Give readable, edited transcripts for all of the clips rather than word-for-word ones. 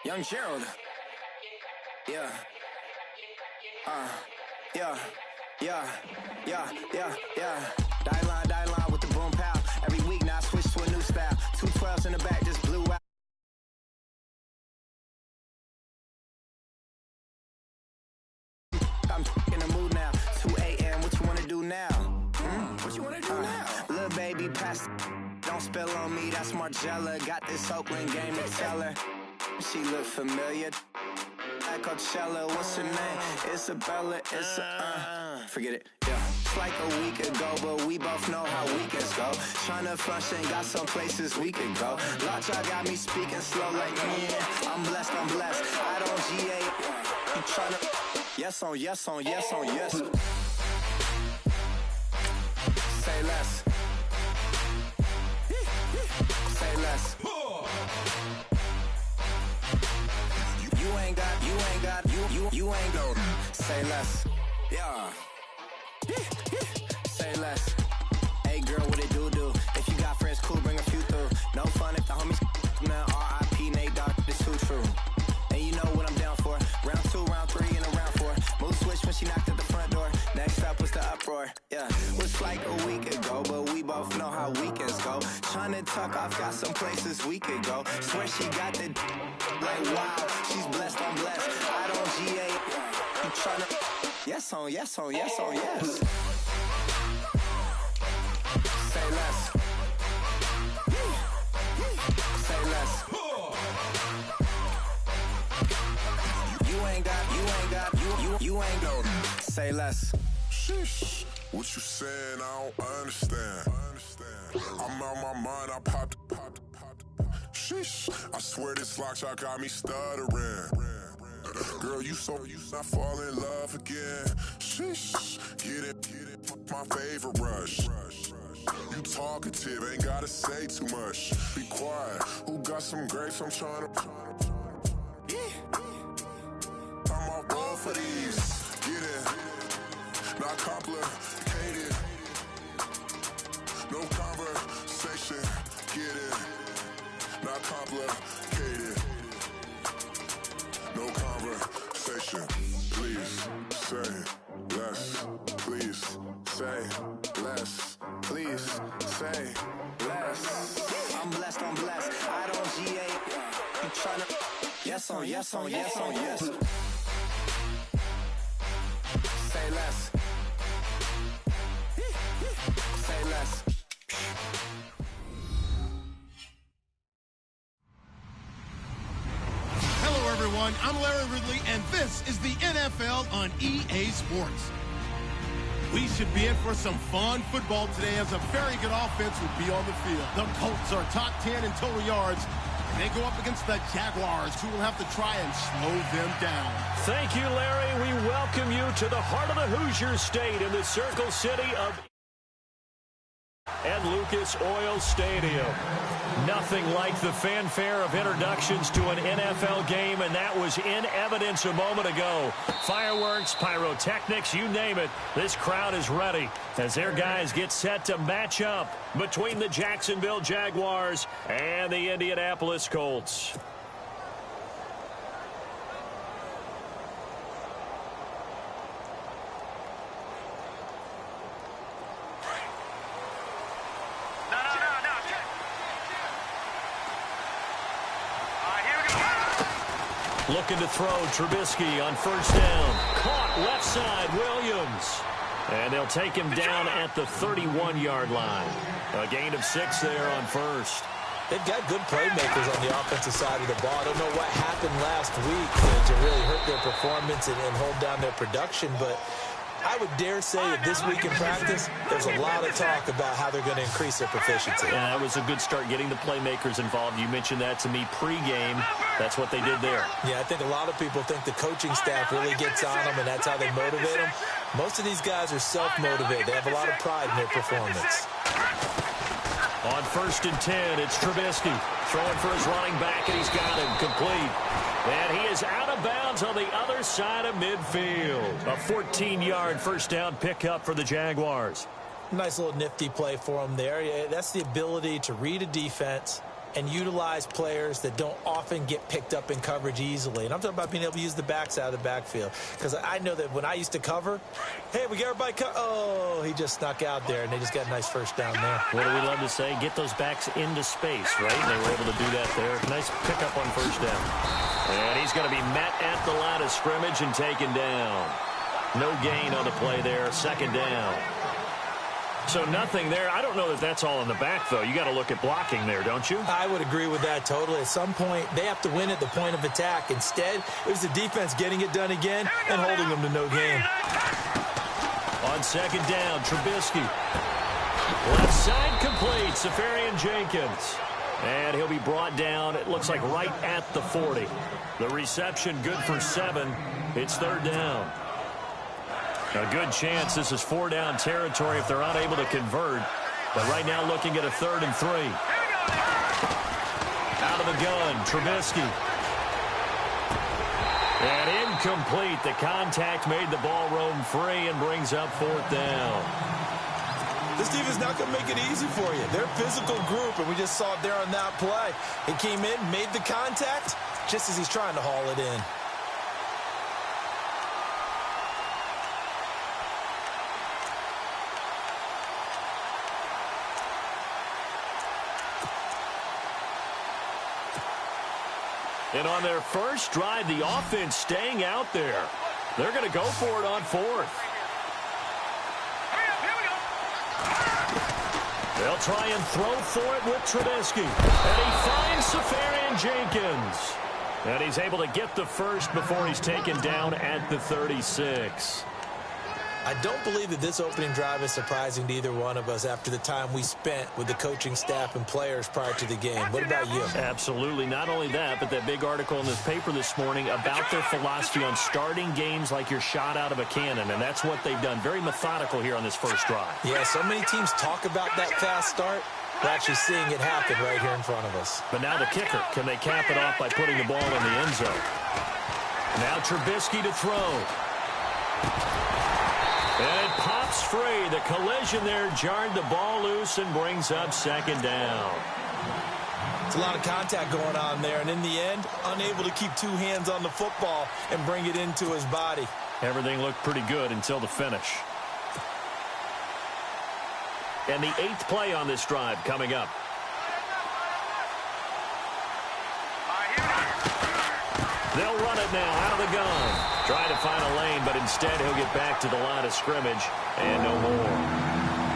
Young Gerald. Yeah. Die line with the boom pow. Every week now I switch to a new style. 212s in the back just blew out. I'm in the mood now. 2 a.m. What you wanna do now? What you wanna do now? Little baby, pass. Don't spill on me. That's Margella. Got this Oakland game to tell her. She look familiar. At Coachella, what's her name? Isabella. Forget it. Yeah. It's like a week ago, but we both know how weekends go. Tryna function, got some places we could go. Lot y'all got me speaking slow like, yeah, I'm blessed. I don't GA. You tryna, yes on yes. Say less. Say less. You ain't go. Say less. Yeah. Say less. Hey girl, what it do? If you got friends, cool, bring a few through. No fun if the homies man. R.I.P. Nate Dogg, this too true. And you know what I'm down for. Round 2, round 3, and a round 4. Mood switch when she knocked at the front door. Next up was the uproar. Yeah, was like a week ago, but we both know how weekends go. Tryna tuck off, got some places we could go. Swear she got the like wow, she's blessed, I'm blessed. I don't GA. You tryna yes on yes. Say less. Say less. You ain't go. Say less. Sheesh. What you saying? I don't understand. I'm out my mind. I popped. Sheesh. I swear this lock shot got me stuttering. Girl, you not fall in love again. Sheesh. Get it. My favorite rush. You talkative, ain't gotta say too much. Be quiet. Who got some grapes? I'm trying to. I'm all roll for these. Get it. Not complicated. No conversation. Get it. Not complicated. No conversation. Please say less. Please say less. Please say less. I'm blessed. I don't GA. You tryna yes on. Say less. Say less. Hello, everyone. I'm Larry Ridley, and this is the NFL on EA Sports. We should be in for some fun football today as a very good offense will be on the field. The Colts are top 10 in total yards. And they go up against the Jaguars, who will have to try and slow them down. Thank you, Larry. We welcome you to the heart of the Hoosier State in the Circle City of and Lucas Oil Stadium. Nothing like the fanfare of introductions to an NFL game, and that was in evidence a moment ago. Fireworks, pyrotechnics, you name it. This crowd is ready as their guys get set to match up between the Jacksonville Jaguars and the Indianapolis Colts. Looking to throw, Trubisky on first down. Caught left side, Williams. And they'll take him down at the 31-yard line. A gain of 6 there on first. They've got good playmakers on the offensive side of the ball. I don't know what happened last week to really hurt their performance and hold down their production, but I would dare say that this week in practice, there's a lot of talk about how they're going to increase their proficiency. Yeah, that was a good start getting the playmakers involved. You mentioned that to me pregame. That's what they did there. Yeah, I think a lot of people think the coaching staff really gets on them, and that's how they motivate them. Most of these guys are self-motivated. They have a lot of pride in their performance. On first and 10, it's Trubisky throwing for his running back, and he's got him complete. And he is out of bounds on the other side of midfield. A 14-yard first down pickup for the Jaguars. Nice little nifty play for him there. That's the ability to read a defense and utilize players that don't often get picked up in coverage easily. And I'm talking about being able to use the backs out of the backfield. Because I know that when I used to cover, hey, we got everybody oh, he just snuck out there, and they just got a nice first down there. What do we love to say? Get those backs into space, right? And they were able to do that there. Nice pickup on first down. And he's going to be met at the line of scrimmage and taken down. No gain on the play there. Second down. So nothing there. I don't know that that's all in the back, though. You got to look at blocking there, don't you? I would agree with that totally. At some point, they have to win at the point of attack. Instead, it was the defense getting it done again and holding them to no gain. On second down, Trubisky. Left side complete, Safarian Jenkins. And he'll be brought down, it looks like right at the 40. The reception good for 7. It's third down. A good chance this is 4-down territory if they're unable to convert. But right now looking at a 3rd and 3. Out of the gun, Trubisky. And incomplete. The contact made the ball roam free and brings up 4th down. This team is not going to make it easy for you. They're a physical group, and we just saw it there on that play. He came in, made the contact, just as he's trying to haul it in. And on their first drive, the offense staying out there. They're going to go for it on 4th. They'll try and throw for it with Trubisky. And he finds Safarian Jenkins. And he's able to get the first before he's taken down at the 36. I don't believe that this opening drive is surprising to either one of us after the time we spent with the coaching staff and players prior to the game. What about you? Absolutely. Not only that, but that big article in this paper this morning about their philosophy on starting games like you're shot out of a cannon, and that's what they've done. Very methodical here on this first drive. Yeah, so many teams talk about that fast start. We're actually seeing it happen right here in front of us. But now the kicker. Can they cap it off by putting the ball in the end zone? Now Trubisky to throw. And it pops free. The collision there jarred the ball loose and brings up 2nd down. It's a lot of contact going on there, and in the end, unable to keep 2 hands on the football and bring it into his body. Everything looked pretty good until the finish. And the 8th play on this drive coming up. They'll run it now out of the gun. Trying to find a lane, but instead he'll get back to the line of scrimmage. And no more.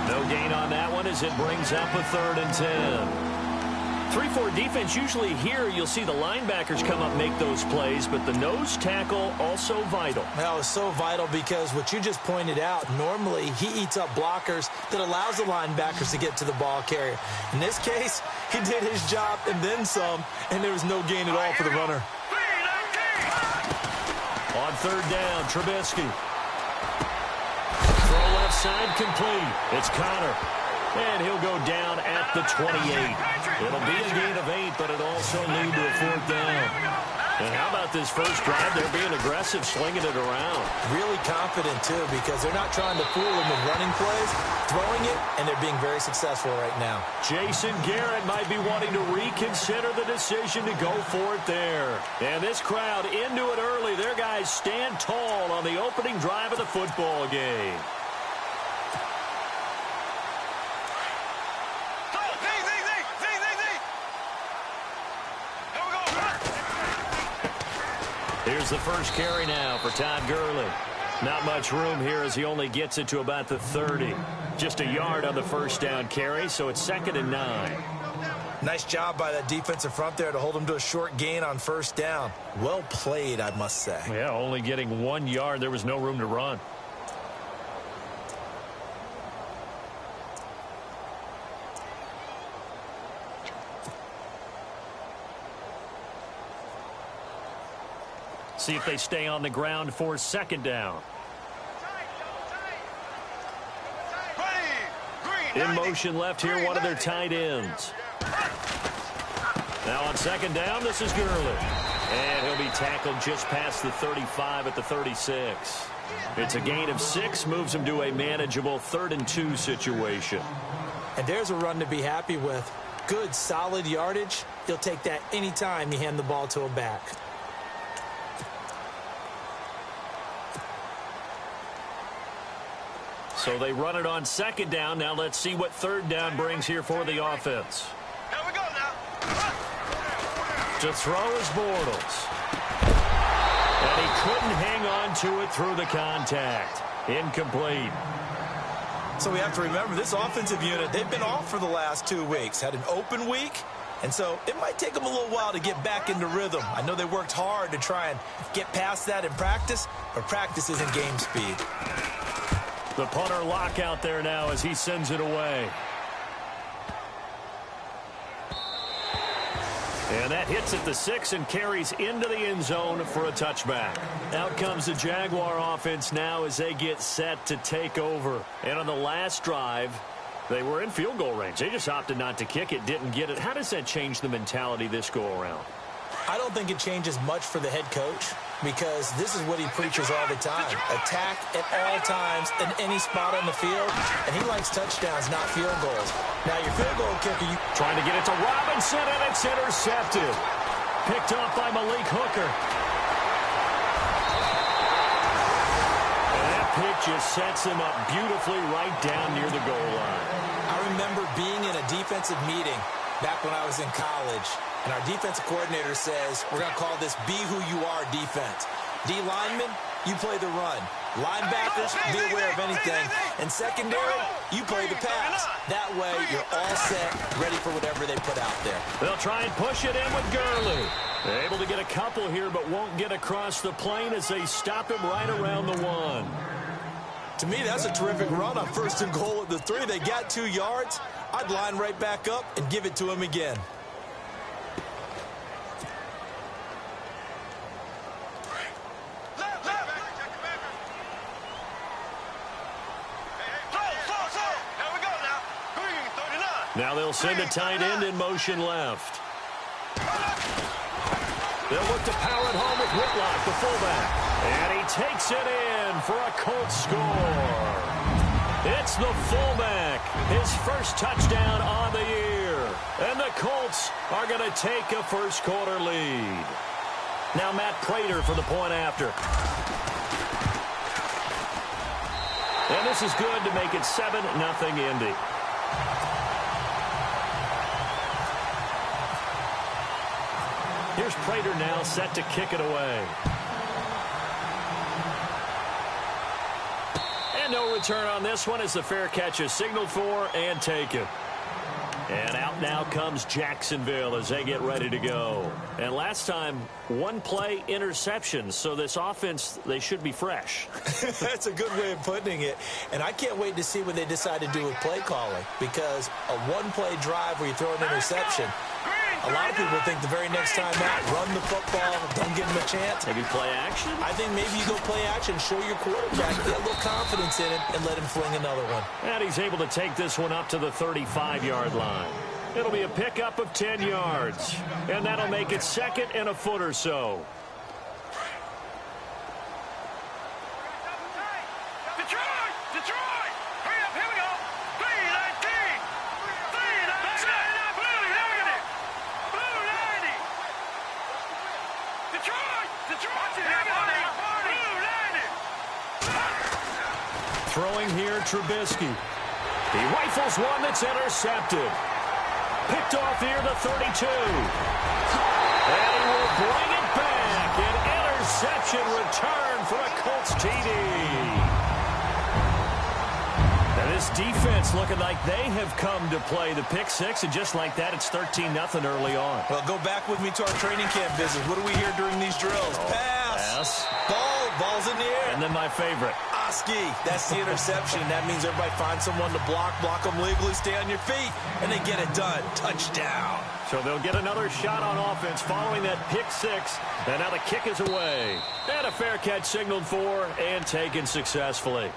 No gain on that one as it brings up a 3rd and 10. 3-4 defense, usually here you'll see the linebackers come up make those plays, but the nose tackle also vital. Well, it's so vital because what you just pointed out, normally he eats up blockers that allows the linebackers to get to the ball carrier. In this case, he did his job and then some, and there was no gain at all for the runner. On 3rd down, Trubisky. Throw left side complete. It's Connor. And he'll go down at the 28. It'll be a gain of 8, but it also lead to a 4th down. And how about this first drive? They're being aggressive, slinging it around. Really confident, too, because they're not trying to fool them with running plays, throwing it, and they're being very successful right now. Jason Garrett might be wanting to reconsider the decision to go for it there. And this crowd into it early. Their guys stand tall on the opening drive of the football game. Here's the first carry now for Todd Gurley. Not much room here as he only gets it to about the 30. Just a yard on the first down carry, so it's 2nd and 9. Nice job by that defensive front there to hold him to a short gain on first down. Well played, I must say. Yeah, only getting 1 yard. There was no room to run. See if they stay on the ground for 2nd down. In motion left here, one of their tight ends. Now on 2nd down, this is Gurley. And he'll be tackled just past the 35 at the 36. It's a gain of 6, moves him to a manageable 3rd and 2 situation. And there's a run to be happy with. good, solid yardage, he'll take that anytime you hand the ball to him back. So they run it on second down. Now let's see what third down brings here for the offense. Here we go now. To throw is Bortles. And he couldn't hang on to it through the contact. Incomplete. So we have to remember, this offensive unit, they've been off for the last 2 weeks. Had an open week, and so it might take them a little while to get back into rhythm. I know they worked hard to try and get past that in practice, but practice isn't game speed. The punter lock out there now as he sends it away. And that hits at the 6 and carries into the end zone for a touchback. Out comes the Jaguar offense now as they get set to take over. And on the last drive, they were in field goal range. They just opted not to kick it, didn't get it. How does that change the mentality this go-around? I don't think it changes much for the head coach, because this is what he preaches all the time. Attack at all times in any spot on the field, and he likes touchdowns, not field goals. Now, your field goal kicker, trying to get it to Robinson, and it's intercepted. Picked off by Malik Hooker. And that pick just sets him up beautifully right down near the goal line. I remember being in a defensive meeting back when I was in college, and our defensive coordinator says, we're going to call this be who you are defense. D linemen, you play the run. Linebackers, be aware of anything. And secondary, you play the pass. That way, you're all set, ready for whatever they put out there. They'll try and push it in with Gurley. They're able to get a couple here, but won't get across the plane as they stop him right around the 1. To me, that's a terrific run on 1st and goal at the 3. They got 2 yards. I'd line right back up and give it to him again. Now they'll send a tight end in motion left. They'll look to power it home with Whitlock, the fullback. And he takes it in for a Colts score. It's the fullback, his first touchdown on the year. And the Colts are going to take a first-quarter lead. Now Matt Prater for the point after. And this is good to make it 7-0 Indy. Here's Prater now set to kick it away. And no return on this one as the fair catch is signaled for and taken. And out now comes Jacksonville as they get ready to go. And last time, 1 play interception. So this offense, they should be fresh. That's a good way of putting it. And I can't wait to see what they decide to do with play calling. Because a 1-play drive where you throw an interception, a lot of people think the very next time out, run the football, don't give him a chance. Maybe play action? I think maybe you go play action, show your quarterback, get a little confidence in him, and let him fling another one. And he's able to take this one up to the 35-yard line. It'll be a pickup of 10 yards. And that'll make it 2nd and a foot or so. Detroit! Hurry up, here we go! 319! 319! Blue, there we go! Blue 90! Detroit! Blue 90! Throwing here, Trubisky. He rifles one that's intercepted. Picked off here, the 32. And he will bring it back. An interception return for a Colts TD. And this defense looking like they have come to play the pick 6, and just like that, it's 13-0 early on. Well, go back with me to our training camp visit. What do we hear during these drills? Pass. Ball's in the air. And then my favorite. Oski. That's the interception. That means everybody finds someone to block them legally, stay on your feet, and they get it done. Touchdown. So they'll get another shot on offense following that pick 6. And now the kick is away. And a fair catch signaled for and taken successfully.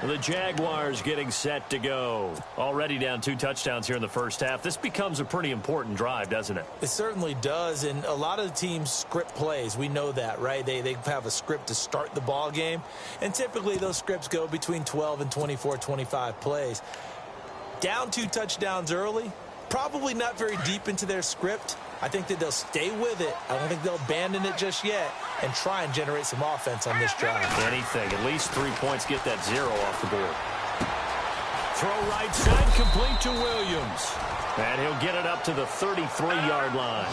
The Jaguars getting set to go. Already down 2 touchdowns here in the first half. This becomes a pretty important drive, doesn't it? It certainly does, and a lot of the teams script plays. We know that, right? They have a script to start the ball game, and typically those scripts go between 12 and 24, 25 plays. Down 2 touchdowns early, Probably not very deep into their script. I think that they'll stay with it. I don't think they'll abandon it just yet and try and generate some offense on this drive. Anything. At least 3 points. Get that 0 off the board. Throw right side, complete to Williams. And he'll get it up to the 33-yard line.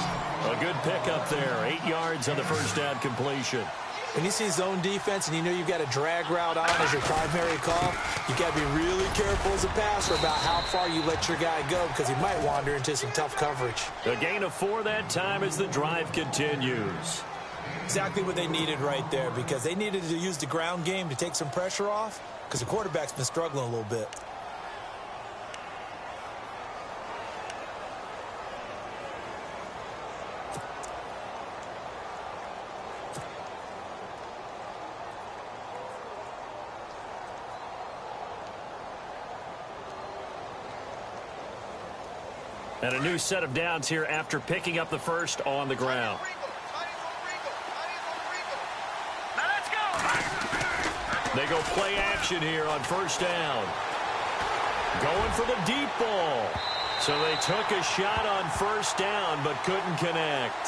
A good pickup there. 8 yards on the first down completion. When you see zone defense and you know you've got a drag route on as your primary call, you've got to be really careful as a passer about how far you let your guy go because he might wander into some tough coverage. A gain of 4 that time as the drive continues. Exactly what they needed right there because they needed to use the ground game to take some pressure off because the quarterback's been struggling a little bit. And a new set of downs here after picking up the first on the ground. Now let's go. They go play action here on first down. Going for the deep ball. So they took a shot on first down but couldn't connect.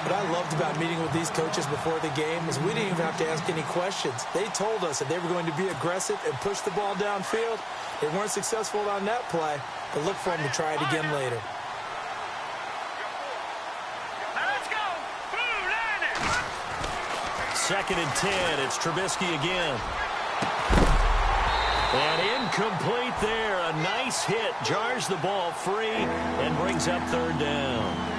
What I loved about meeting with these coaches before the game is we didn't even have to ask any questions. They told us that they were going to be aggressive and push the ball downfield. They weren't successful on that play, but look for them to try it again later. Now let's go. Boom, land it. 2nd and 10. It's Trubisky again. And incomplete there. A nice hit. Jars the ball free and brings up 3rd down.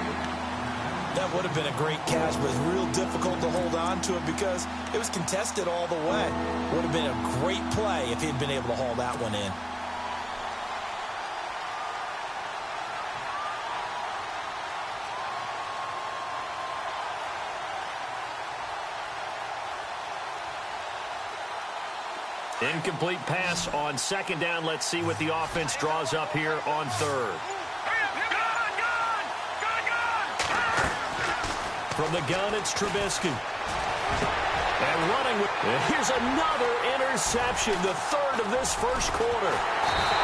That would have been a great catch, but it's real difficult to hold on to it because it was contested all the way. Would have been a great play if he'd been able to haul that one in. Incomplete pass on 2nd down. Let's see what the offense draws up here on 3rd. From the gun, it's Trubisky. And running with... Here's another interception, the 3rd of this first quarter.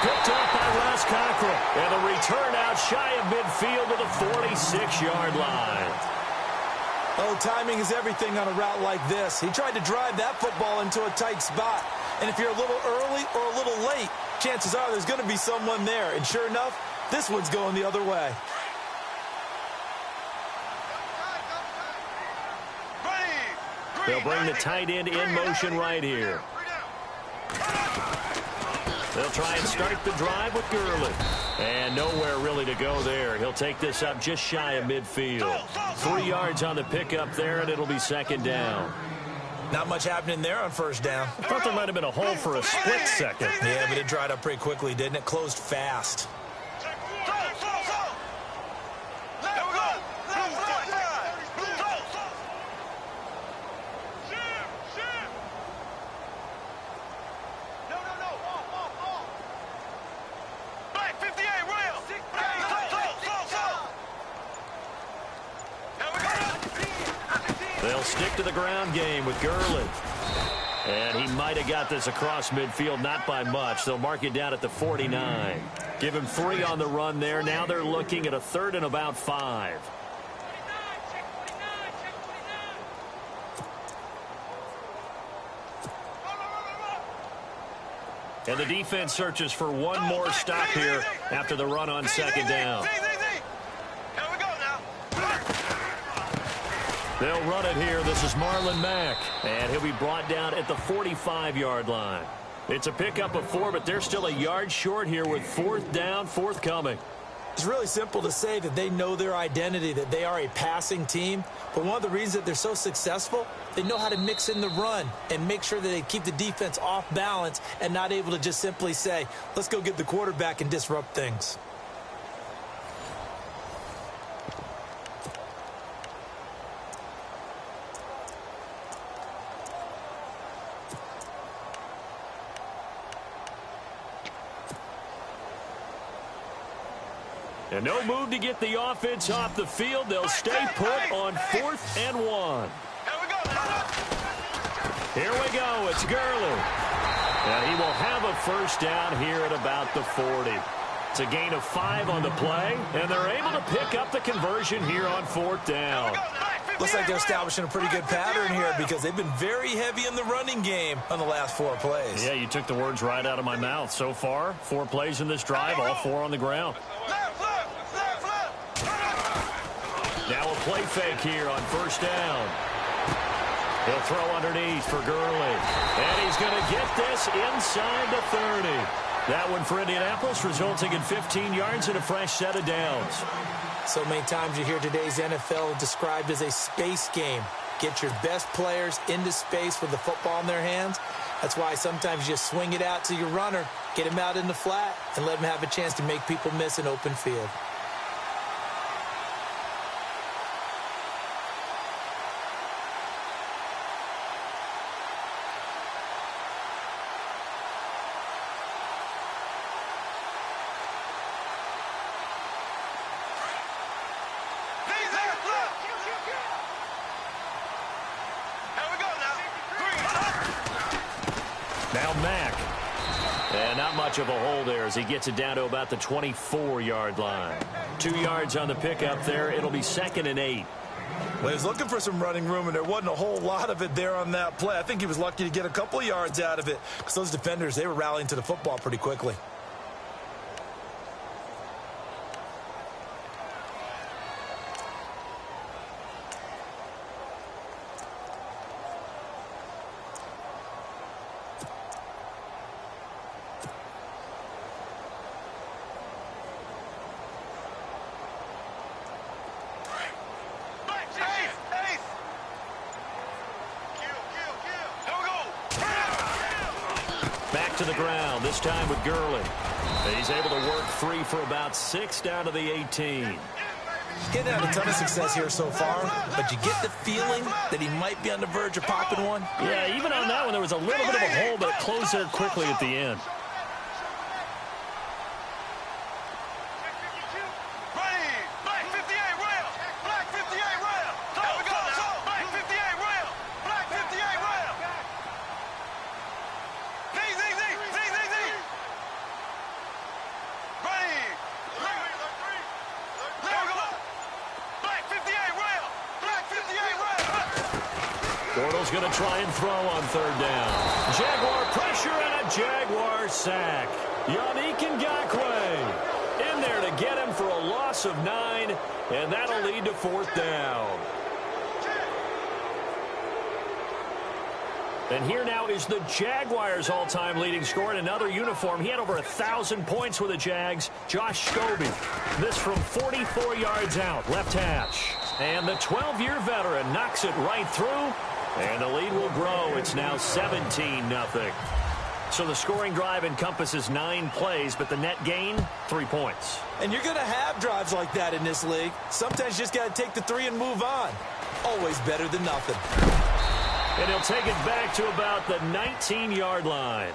Picked up by Les Cockrell. And a return out shy of midfield to the 46-yard line. Oh, timing is everything on a route like this. He tried to drive that football into a tight spot. And if you're a little early or a little late, chances are there's going to be someone there. And sure enough, this one's going the other way. They'll bring the tight end in motion right here. They'll try and start the drive with Gurley. And nowhere really to go there. He'll take this up just shy of midfield. 3 yards on the pickup there, and it'll be 2nd down. Not much happening there on first down. I thought there might have been a hole for a split second. Yeah, but it dried up pretty quickly, didn't it? Closed fast. They'll stick to the ground game with Gurley. And he might have got this across midfield, not by much. They'll mark it down at the 49. Give him 3 on the run there. Now they're looking at a 3rd and about 5. And the defense searches for one more stop here after the run on 2nd down. They'll run it here. This is Marlon Mack. And he'll be brought down at the 45-yard line. It's a pickup of 4, but they're still a yard short here with 4th down, forthcoming. It's really simple to say that they know their identity, that they are a passing team. But one of the reasons that they're so successful, they know how to mix in the run and make sure that they keep the defense off balance and not able to just simply say, let's go get the quarterback and disrupt things. And no move to get the offense off the field. They'll stay put on 4th and 1. Here we go. It's Gurley. And he will have a first down here at about the 40. It's a gain of 5 on the play, and they're able to pick up the conversion here on 4th down. Looks like they're establishing a pretty good pattern here because they've been very heavy in the running game on the last 4 plays. Yeah, you took the words right out of my mouth. So far, 4 plays in this drive, all 4 on the ground. Now a play fake here on 1st down. He'll throw underneath for Gurley. And he's going to get this inside the 30. That one for Indianapolis, resulting in 15 yards and a fresh set of downs. So many times you hear today's NFL described as a space game. Get your best players into space with the football in their hands. That's why sometimes you swing it out to your runner, get him out in the flat, and let him have a chance to make people miss an open field. Now Mack. And not much of a hole there as he gets it down to about the 24-yard line. 2 yards on the pickup there. It'll be 2nd and 8. Well, he was looking for some running room, and there wasn't a whole lot of it there on that play. I think he was lucky to get a couple yards out of it because those defenders, they were rallying to the football pretty quickly. To the ground, this time with Gurley. He's able to work free for about 6 down to the 18. He's getting out a ton of success here so far, but you get the feeling that he might be on the verge of popping one. Yeah, even on that one, there was a little bit of a hole, but it closed there quickly at the end. Bortles going to try and throw on 3rd down. Jaguar pressure and a Jaguar sack. Yannick Ngakoue in there to get him for a loss of 9, and that'll lead to 4th down. And here now is the Jaguars' all-time leading scorer in another uniform. He had over 1,000 points with the Jags. Josh Scobie. This from 44 yards out, left hash. And the 12-year veteran knocks it right through. And the lead will grow. It's now 17-0. So the scoring drive encompasses 9 plays, but the net gain, 3 points. And you're going to have drives like that in this league. Sometimes you just got to take the 3 and move on. Always better than nothing. And he'll take it back to about the 19-yard line.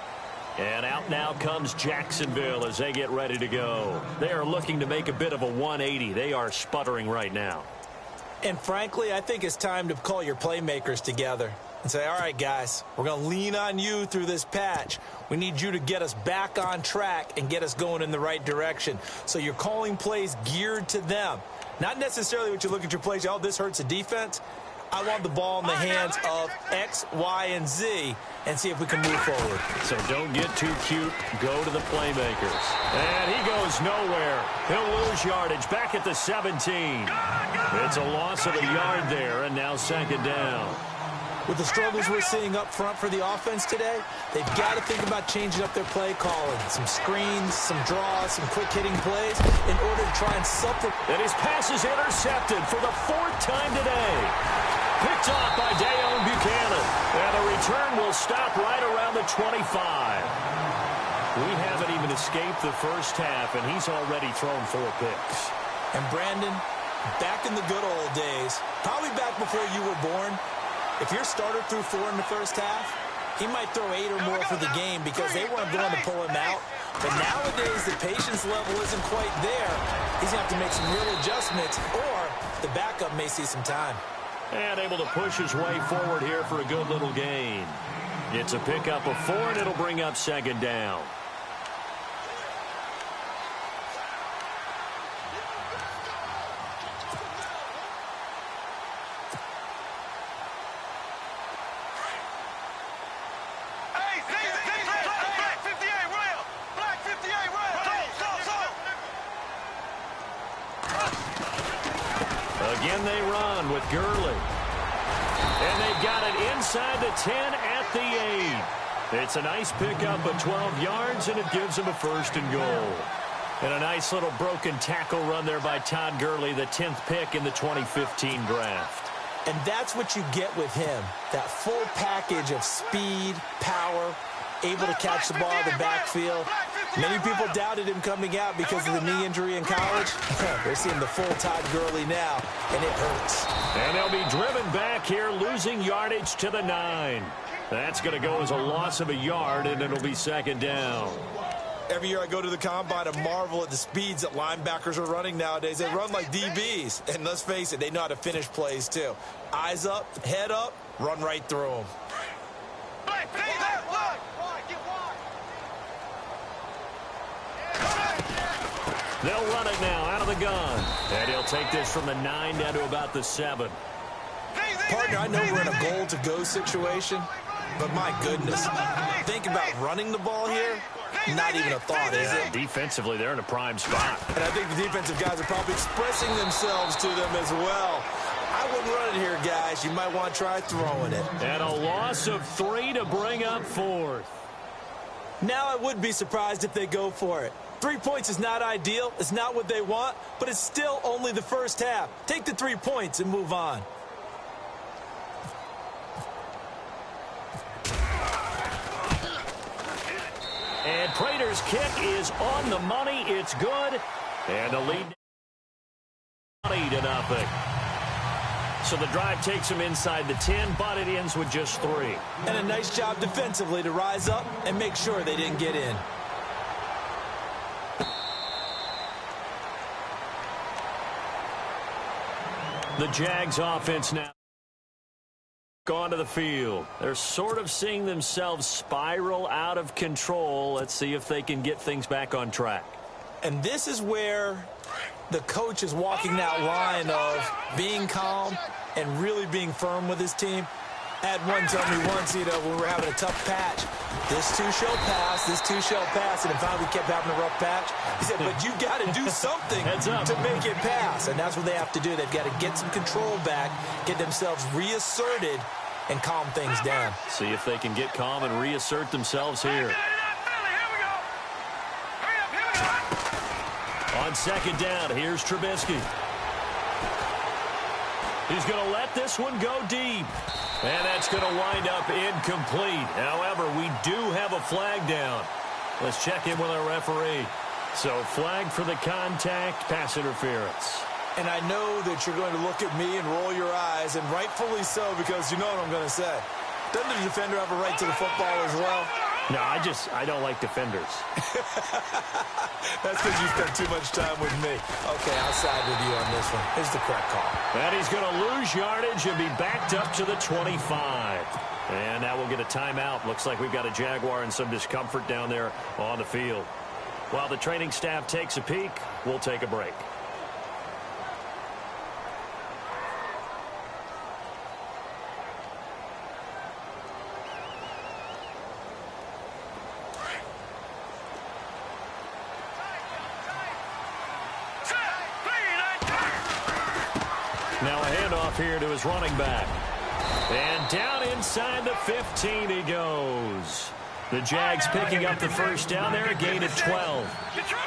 And out now comes Jacksonville as they get ready to go. They are looking to make a bit of a 180. They are sputtering right now. And frankly, I think it's time to call your playmakers together and say, all right, guys, we're going to lean on you through this patch. We need you to get us back on track and get us going in the right direction. So you're calling plays geared to them. Not necessarily what you look at your plays, oh, this hurts the defense. I want the ball in the hands of X, Y, and Z and see if we can move forward. So don't get too cute. Go to the playmakers. And he goes nowhere. He'll lose yardage back at the 17. It's a loss of a yard there, and now 2nd down. With the struggles we're seeing up front for the offense today, they've got to think about changing up their play calling. Some screens, some draws, some quick-hitting plays in order to try and supplement. And his pass is intercepted for the 4th time today. Picked off by Dayon Buchanan. And the return will stop right around the 25. We haven't even escaped the first half, and he's already thrown 4 picks. And Brandon, back in the good old days, probably back before you were born, if your starter threw 4 in the first half, he might throw 8 or more for the game because they weren't going to pull him out. But nowadays, the patience level isn't quite there. He's going to have to make some real adjustments, or the backup may see some time. And able to push his way forward here for a good little gain. It's a pickup of 4, and it'll bring up 2nd down. and they run with Gurley. And they've got it inside the 10 at the 8. It's a nice pickup of 12 yards, and it gives them a 1st and goal. And a nice little broken tackle run there by Todd Gurley, the 10th pick in the 2015 draft. And that's what you get with him, that full package of speed, power, able to catch the ball in the backfield. Many people doubted him coming out because of the knee injury in college. They're seeing the full Todd Gurley now, and it hurts. And they'll be driven back here, losing yardage to the 9. That's going to go as a loss of a yard, and it'll be 2nd down. Every year I go to the combine and marvel at the speeds that linebackers are running nowadays. They run like DBs. And let's face it, they know how to finish plays too. Eyes up, head up, run right through them. They'll run it now out of the gun. And he'll take this from the 9 down to about the 7. Partner, I know we're in a goal-to-go situation, but my goodness, think about running the ball here. Not even a thought, is it? Defensively, they're in a prime spot. And I think the defensive guys are probably expressing themselves to them as well. I wouldn't run it here, guys. You might want to try throwing it. And a loss of 3 to bring up 4th. Now I would be surprised if they go for it. 3 points is not ideal. It's not what they want, but it's still only the first half. Take the 3 points and move on. And Prater's kick is on the money. It's good. And the lead 20-0. So the drive takes them inside the 10, but it ends with just 3. And a nice job defensively to rise up and make sure they didn't get in. The Jags offense now onto the field. They're sort of seeing themselves spiral out of control. Let's see if they can get things back on track. And this is where the coach is walking that line of being calm and really being firm with his team. I had one tell me once, when we were having a tough patch, this too shall pass, this too shall pass, and then finally we kept having a rough patch. He said, but you got to do something to make it pass, and that's what they have to do. They've got to get some control back, get themselves reasserted, and calm things down. See if they can get calm and reassert themselves here. On 2nd down, here's Trubisky. He's going to let this one go deep. And that's going to wind up incomplete. However, we do have a flag down. Let's check in with our referee. So, flag for the contact, pass interference. And I know that you're going to look at me and roll your eyes, and rightfully so, because you know what I'm going to say. Doesn't the defender have a right to the football as well? No, I don't like defenders. That's because you spent too much time with me. Okay, I'll side with you on this one. Here's the correct call. And he's going to lose yardage and be backed up to the 25. And now we'll get a timeout. Looks like we've got a Jaguar and some discomfort down there on the field. While the training staff takes a peek, we'll take a break. Now a handoff here to his running back. And down inside the 15 he goes. The Jags picking up the 1st down there, a gain of 12.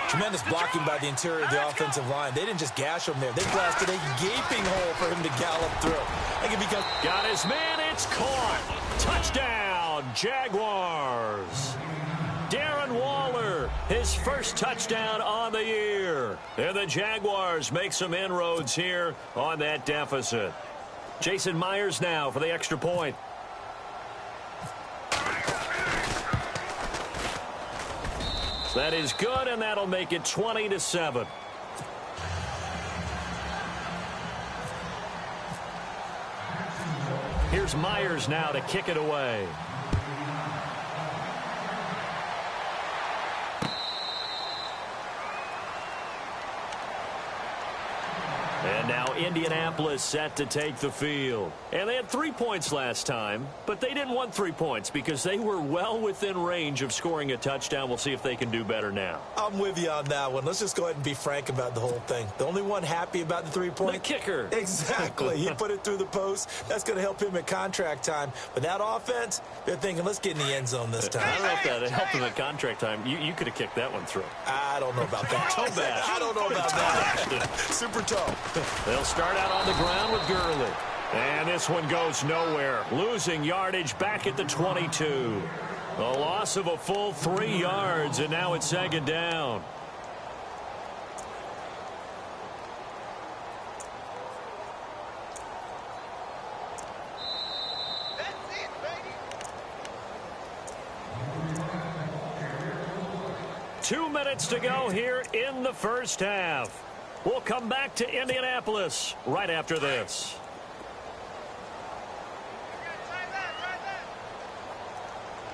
Tremendous blocking by the interior of the offensive line. They didn't just gash him there. They blasted a gaping hole for him to gallop through. Got his man, it's caught. Touchdown, Jaguars. Darren Waller, his first touchdown on the year. And the Jaguars make some inroads here on that deficit. Jason Myers now for the extra point. That is good, and that'll make it 20-7. Here's Myers now to kick it away. And now Indianapolis set to take the field. And they had 3 points last time, but they didn't want 3 points because they were well within range of scoring a touchdown. We'll see if they can do better now. I'm with you on that one. Let's just go ahead and be frank about the whole thing. The only one happy about the 3-point? The kicker. Exactly. He put it through the post. That's going to help him at contract time. But that offense, they're thinking, let's get in the end zone this time. I don't know if that helped him at contract time. You could have kicked that one through. I don't know about that. Toe bash. I don't know about that. Super toe. They'll start out on the ground with Gurley. And this one goes nowhere. Losing yardage back at the 22. A loss of a full 3 yards, and now it's 2nd down. That's it, baby. 2 minutes to go here in the first half. We'll come back to Indianapolis right after this.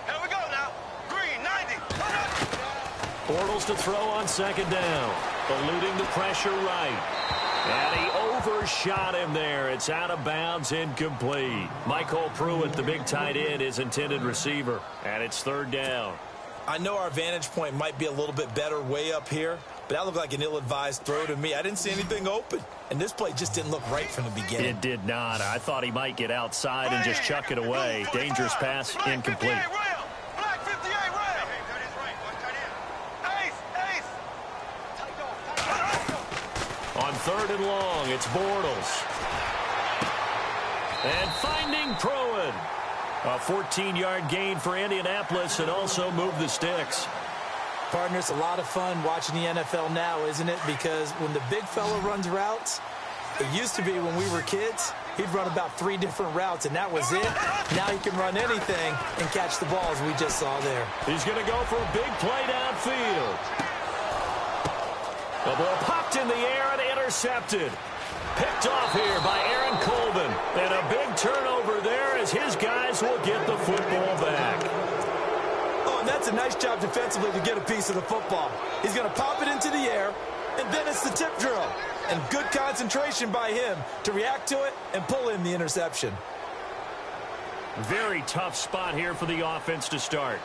Here we go now. Green, 90. Bortles to throw on 2nd down. Eluding the pressure right. And he overshot him there. It's out of bounds, incomplete. Michael Pruitt, the big tight end, is intended receiver. And it's 3rd down. I know our vantage point might be a little bit better way up here, but that looked like an ill-advised throw to me. I didn't see anything open, and this play just didn't look right from the beginning. It did not. I thought he might get outside and just chuck it away. Dangerous pass, incomplete. Black 58 rail. That is right. Ace. On 3rd and long, it's Bortles. And finding Pruitt. A 14-yard gain for Indianapolis and also moved the sticks. Partner, it's a lot of fun watching the NFL now, isn't it? Because when the big fella runs routes, it used to be when we were kids, he'd run about 3 different routes, and that was it. Now he can run anything and catch the balls we just saw there. He's going to go for a big play downfield. The ball popped in the air and intercepted. Picked off here by Aaron Colvin. And a big turnover there as his guys will get the football back. Oh, and that's a nice job defensively to get a piece of the football. He's going to pop it into the air, and then it's the tip drill. And good concentration by him to react to it and pull in the interception. Very tough spot here for the offense to start.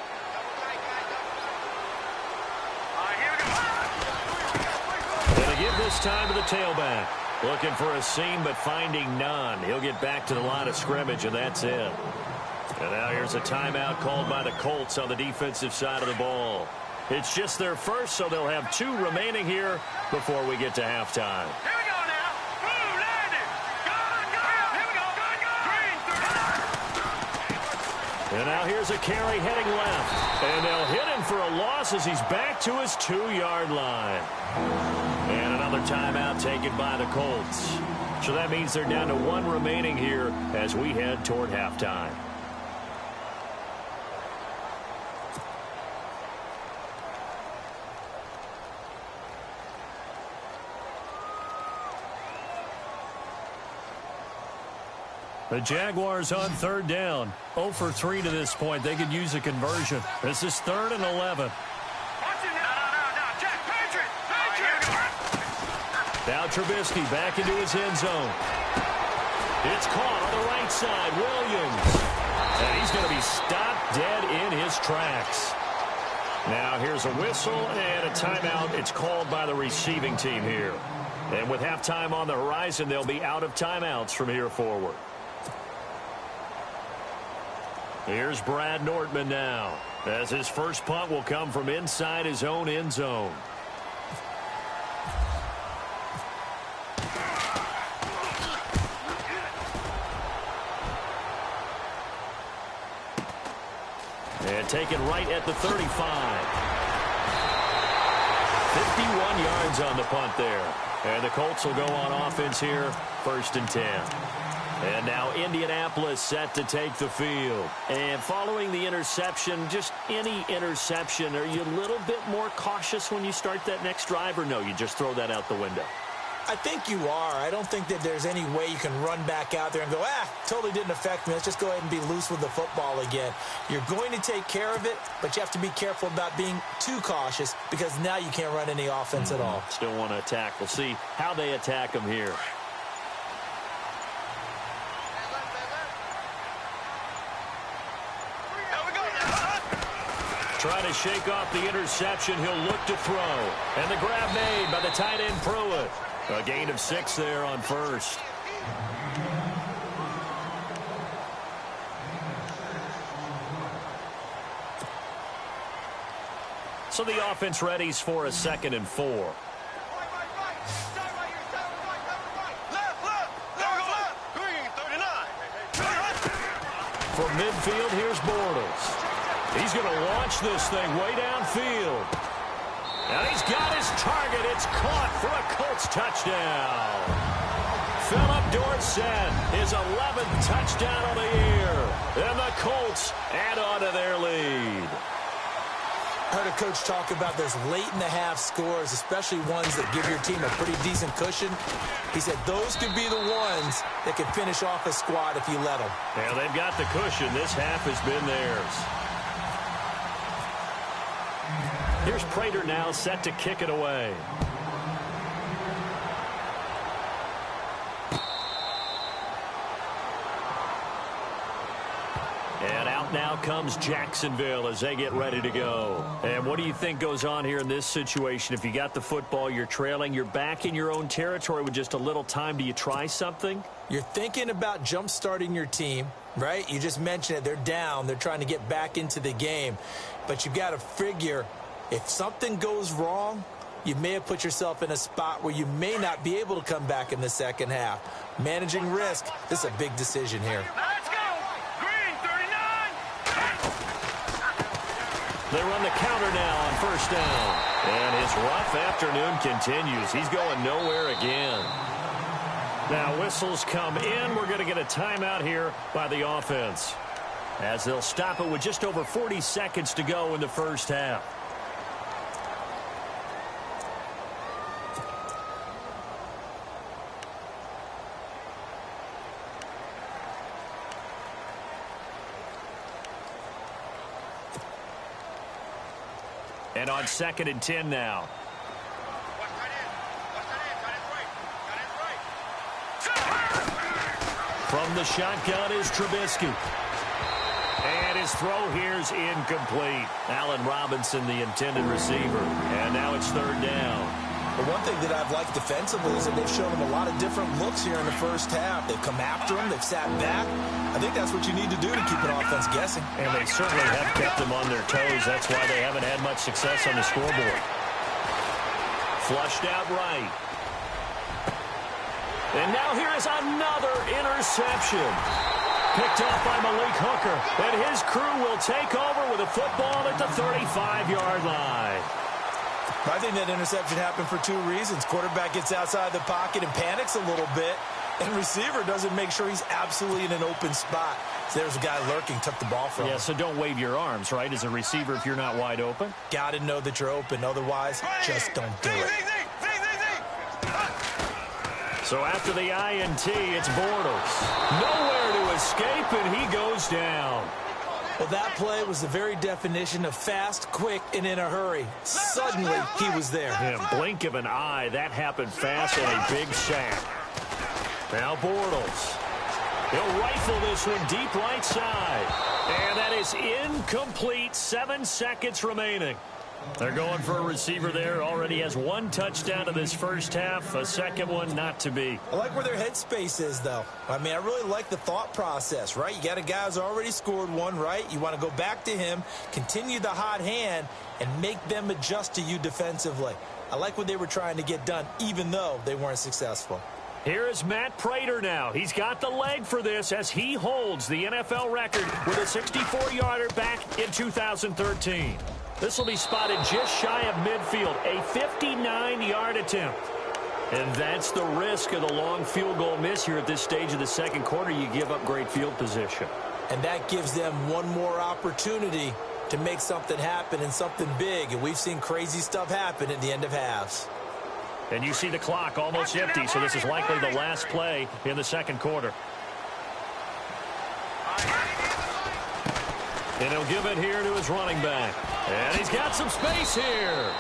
Going to give this time to the tailback. Looking for a seam, but finding none. He'll get back to the line of scrimmage, and that's it. And now here's a timeout called by the Colts on the defensive side of the ball. It's just their first, so they'll have 2 remaining here before we get to halftime. Here we go now. Blue landing. Go. Here we go. Green. And now here's a carry heading left. And they'll hit him for a loss as he's back to his 2-yard line. And another timeout taken by the Colts. So that means they're down to 1 remaining here as we head toward halftime. The Jaguars on 3rd down. 0 for 3 to this point. They could use a conversion. This is 3rd and 11. Now Trubisky back into his end zone. It's caught on the right side. Williams. And he's going to be stopped dead in his tracks. Now here's a whistle and a timeout. It's called by the receiving team here. And with halftime on the horizon, they'll be out of timeouts from here forward. Here's Brad Nortman now, as his first punt will come from inside his own end zone. And taken right at the 35. 51 yards on the punt there. And the Colts will go on offense here, 1st and 10. And now Indianapolis set to take the field. And following the interception, just any interception, are you a little bit more cautious when you start that next drive, or no, you just throw that out the window? I think you are. I don't think that there's any way you can run back out there and go, totally didn't affect me. Let's just go ahead and be loose with the football again. You're going to take care of it, but you have to be careful about being too cautious because now you can't run any offense at all. Still want to attack. We'll see how they attack them here. Trying to shake off the interception. He'll look to throw. And the grab made by the tight end Pruitt. A gain of 6 there on first. So the offense readies for a 2nd and 4. From midfield, here's Bortles. He's going to launch this thing way downfield. And he's got his target. It's caught for a Colts touchdown. Philip Dorsett, his 11th touchdown of the year. And the Colts add on to their lead. I heard a coach talk about those late-in-the-half scores, especially ones that give your team a pretty decent cushion. He said those could be the ones that could finish off a squad if you let them. Yeah, they've got the cushion. This half has been theirs. Here's Prater now set to kick it away. And out now comes Jacksonville as they get ready to go. And what do you think goes on here in this situation? If you got the football, you're trailing, you're back in your own territory with just a little time. Do you try something? You're thinking about jump-starting your team, right? You just mentioned it. They're down. They're trying to get back into the game. But you've got to figure if something goes wrong, you may have put yourself in a spot where you may not be able to come back in the second half. Managing risk, this is a big decision here. Let's go! Green, 39! They run the counter now on first down. And his rough afternoon continues. He's going nowhere again. Now whistles come in. We're going to get a timeout here by the offense, as they'll stop it with just over 40 seconds to go in the first half. And on 2nd and 10 now. From the shotgun is Trubisky. And his throw here's incomplete. Allen Robinson, the intended receiver. And now it's 3rd down. But one thing that I've liked defensively is that they've shown him a lot of different looks here in the first half. They've come after him. They've sat back. I think that's what you need to do to keep an offense guessing. And they certainly have kept them on their toes. That's why they haven't had much success on the scoreboard. Flushed out right. And now here is another interception. Picked off by Malik Hooker. And his crew will take over with a football at the 35-yard line. I think that interception happened for 2 reasons. Quarterback gets outside the pocket and panics a little bit. And receiver doesn't make sure he's absolutely in an open spot. So there's a guy lurking, took the ball from him. Yeah, so don't wave your arms, right, as a receiver if you're not wide open. Got to know that you're open. Otherwise, just don't do it. So after the INT, it's Bortles. Nowhere to escape, and he goes down. Well, that play was the very definition of fast, quick, and in a hurry. Suddenly, he was there. In a blink of an eye, that happened fast and a big sack. Now Bortles. He'll rifle this one deep right side. And that is incomplete. 7 seconds remaining. They're going for a receiver there. Already has 1 touchdown in this first half. A second one not to be. I like where their headspace is, though. I mean, I really like the thought process, right? You got a guy who's already scored 1, right? You want to go back to him, continue the hot hand, and make them adjust to you defensively. I like what they were trying to get done, even though they weren't successful. Here is Matt Prater now. He's got the leg for this as he holds the NFL record with a 64-yarder back in 2013. This will be spotted just shy of midfield, a 59-yard attempt. And that's the risk of the long field goal miss here at this stage of the second quarter. You give up great field position. And that gives them one more opportunity to make something happen and something big. And we've seen crazy stuff happen at the end of halves. And you see the clock almost empty, so this is likely the last play in the second quarter. And he'll give it here to his running back. And he's got some space here.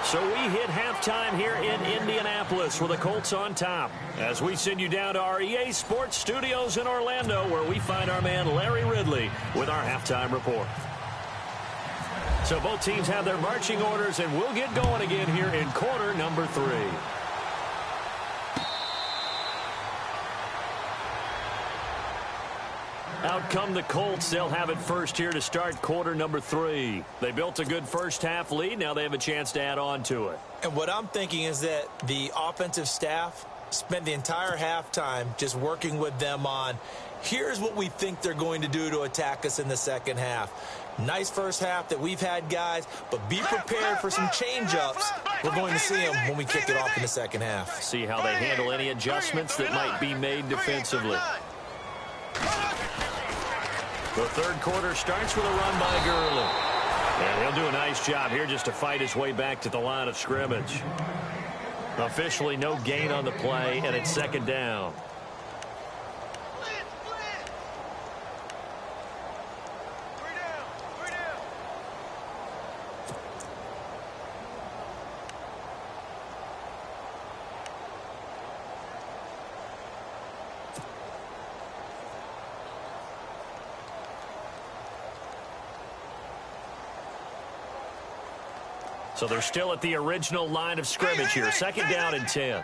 So we hit halftime here in Indianapolis with the Colts on top, as we send you down to our EA Sports Studios in Orlando, where we find our man Larry Ridley with our halftime report. So both teams have their marching orders, and we'll get going again here in quarter number 3. Out come the Colts. They'll have it first here to start quarter number 3. They built a good first-half lead. Now they have a chance to add on to it. And what I'm thinking is that the offensive staff spent the entire halftime just working with them on, here's what we think they're going to do to attack us in the second half. Nice first half that we've had, guys, but be prepared for some change-ups. We're going to see them when we kick it off in the second half. See how they handle any adjustments that might be made defensively. The third quarter starts with a run by Gurley. And he'll do a nice job here just to fight his way back to the line of scrimmage. Officially no gain on the play, and it's second down. So they're still at the original line of scrimmage here. Second down and 10.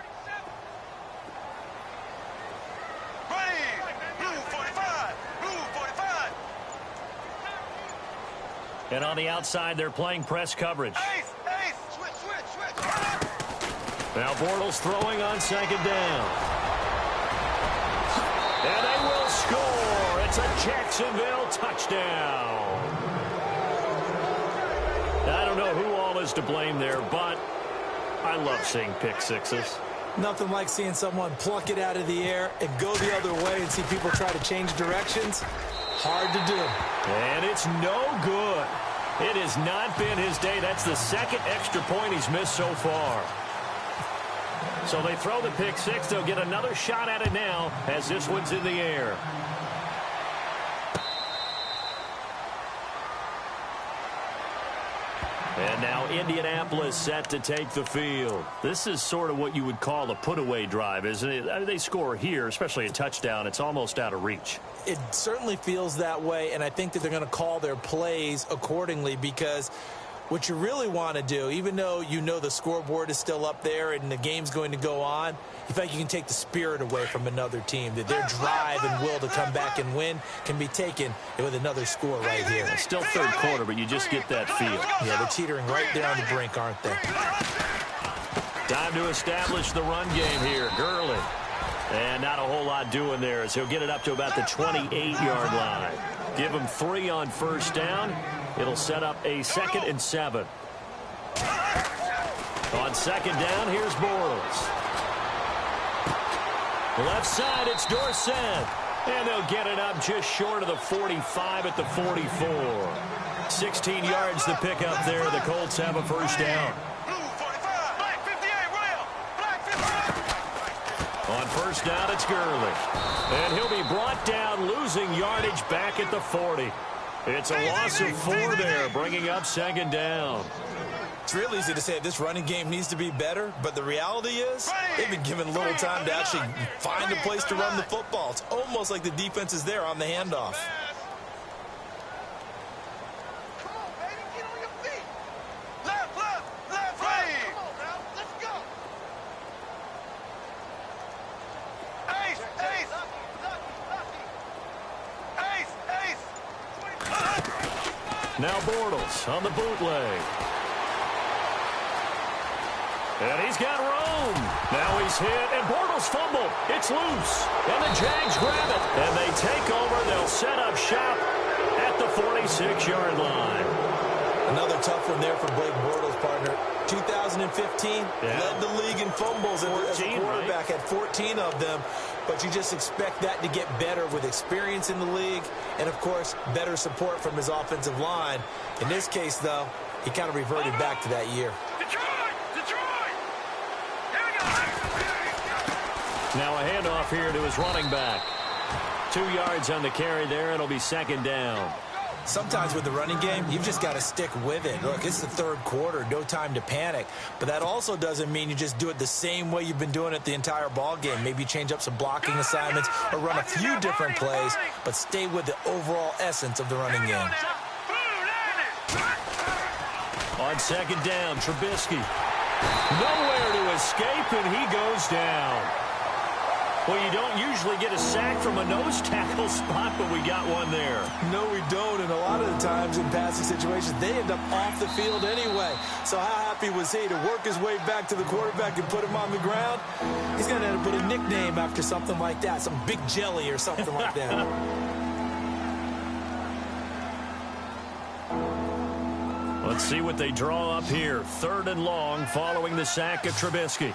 And on the outside, they're playing press coverage. Now Bortles throwing on second down. And they will score. It's a Jacksonville touchdown. I don't know who all is to blame there, but I love seeing pick sixes. Nothing like seeing someone pluck it out of the air and go the other way and see people try to change directions. Hard to do. And it's no good. It has not been his day. That's the second extra point he's missed so far. So they throw the pick six. They'll get another shot at it now as this one's in the air. And now Indianapolis set to take the field. This is sort of what you would call a put-away drive, isn't it? I mean, they score here, especially a touchdown. It's almost out of reach. It certainly feels that way, and I think that they're going to call their plays accordingly, because what you really want to do, even though you know the scoreboard is still up there and the game's going to go on, you feel like you can take the spirit away from another team, that their drive and will to come back and win can be taken with another score right here. It's still third quarter, but you just get that feel. Yeah, they're teetering right there on the brink, aren't they? Time to establish the run game here. Gurley. And not a whole lot doing there, as he'll get it up to about the 28-yard line. Give him 3 on first down. It'll set up a 2nd and 7. On second down, here's Bortles. Left side, it's Dorsett. And they'll get it up just short of the 45 at the 44. 16 yards to pick up there. The Colts have a first down. On first down, it's Gurley. And he'll be brought down, losing yardage back at the 40. It's a loss of 4 there, bringing up second down. It's real easy to say this running game needs to be better, but the reality is they've been given little time to actually find a place to run the football. It's almost like the defense is there on the handoff. Come on, baby, get on your feet. Left, right. Come on now, let's go. Ace. Now Bortles on the bootleg. And he's got room. Now he's hit, and Bortles fumbled. It's loose, and the Jags grab it. And they take over. They'll set up shop at the 46-yard line. Another tough one there for Blake Bortles, partner. 2015, led the league in fumbles as a quarterback, had 14 of them. But you just expect that to get better with experience in the league and, of course, better support from his offensive line. In this case, though, he kind of reverted back to that year. Detroit! Here we go! Now a handoff here to his running back. 2 yards on the carry there. It'll be second down. Sometimes with the running game, you've just got to stick with it. Look, it's the third quarter, no time to panic. But that also doesn't mean you just do it the same way you've been doing it the entire ball game. Maybe change up some blocking assignments or run a few different plays, but stay with the overall essence of the running game. On second down, Trubisky. Nowhere to escape, and he goes down. Well, you don't usually get a sack from a nose tackle spot, but we got one there. No, we don't, and a lot of the times in passing situations, they end up off the field anyway. So how happy was he to work his way back to the quarterback and put him on the ground? He's going to end up with a nickname after something like that, some Big Jelly or something like that. Let's see what they draw up here. 3rd and long following the sack of Trubisky.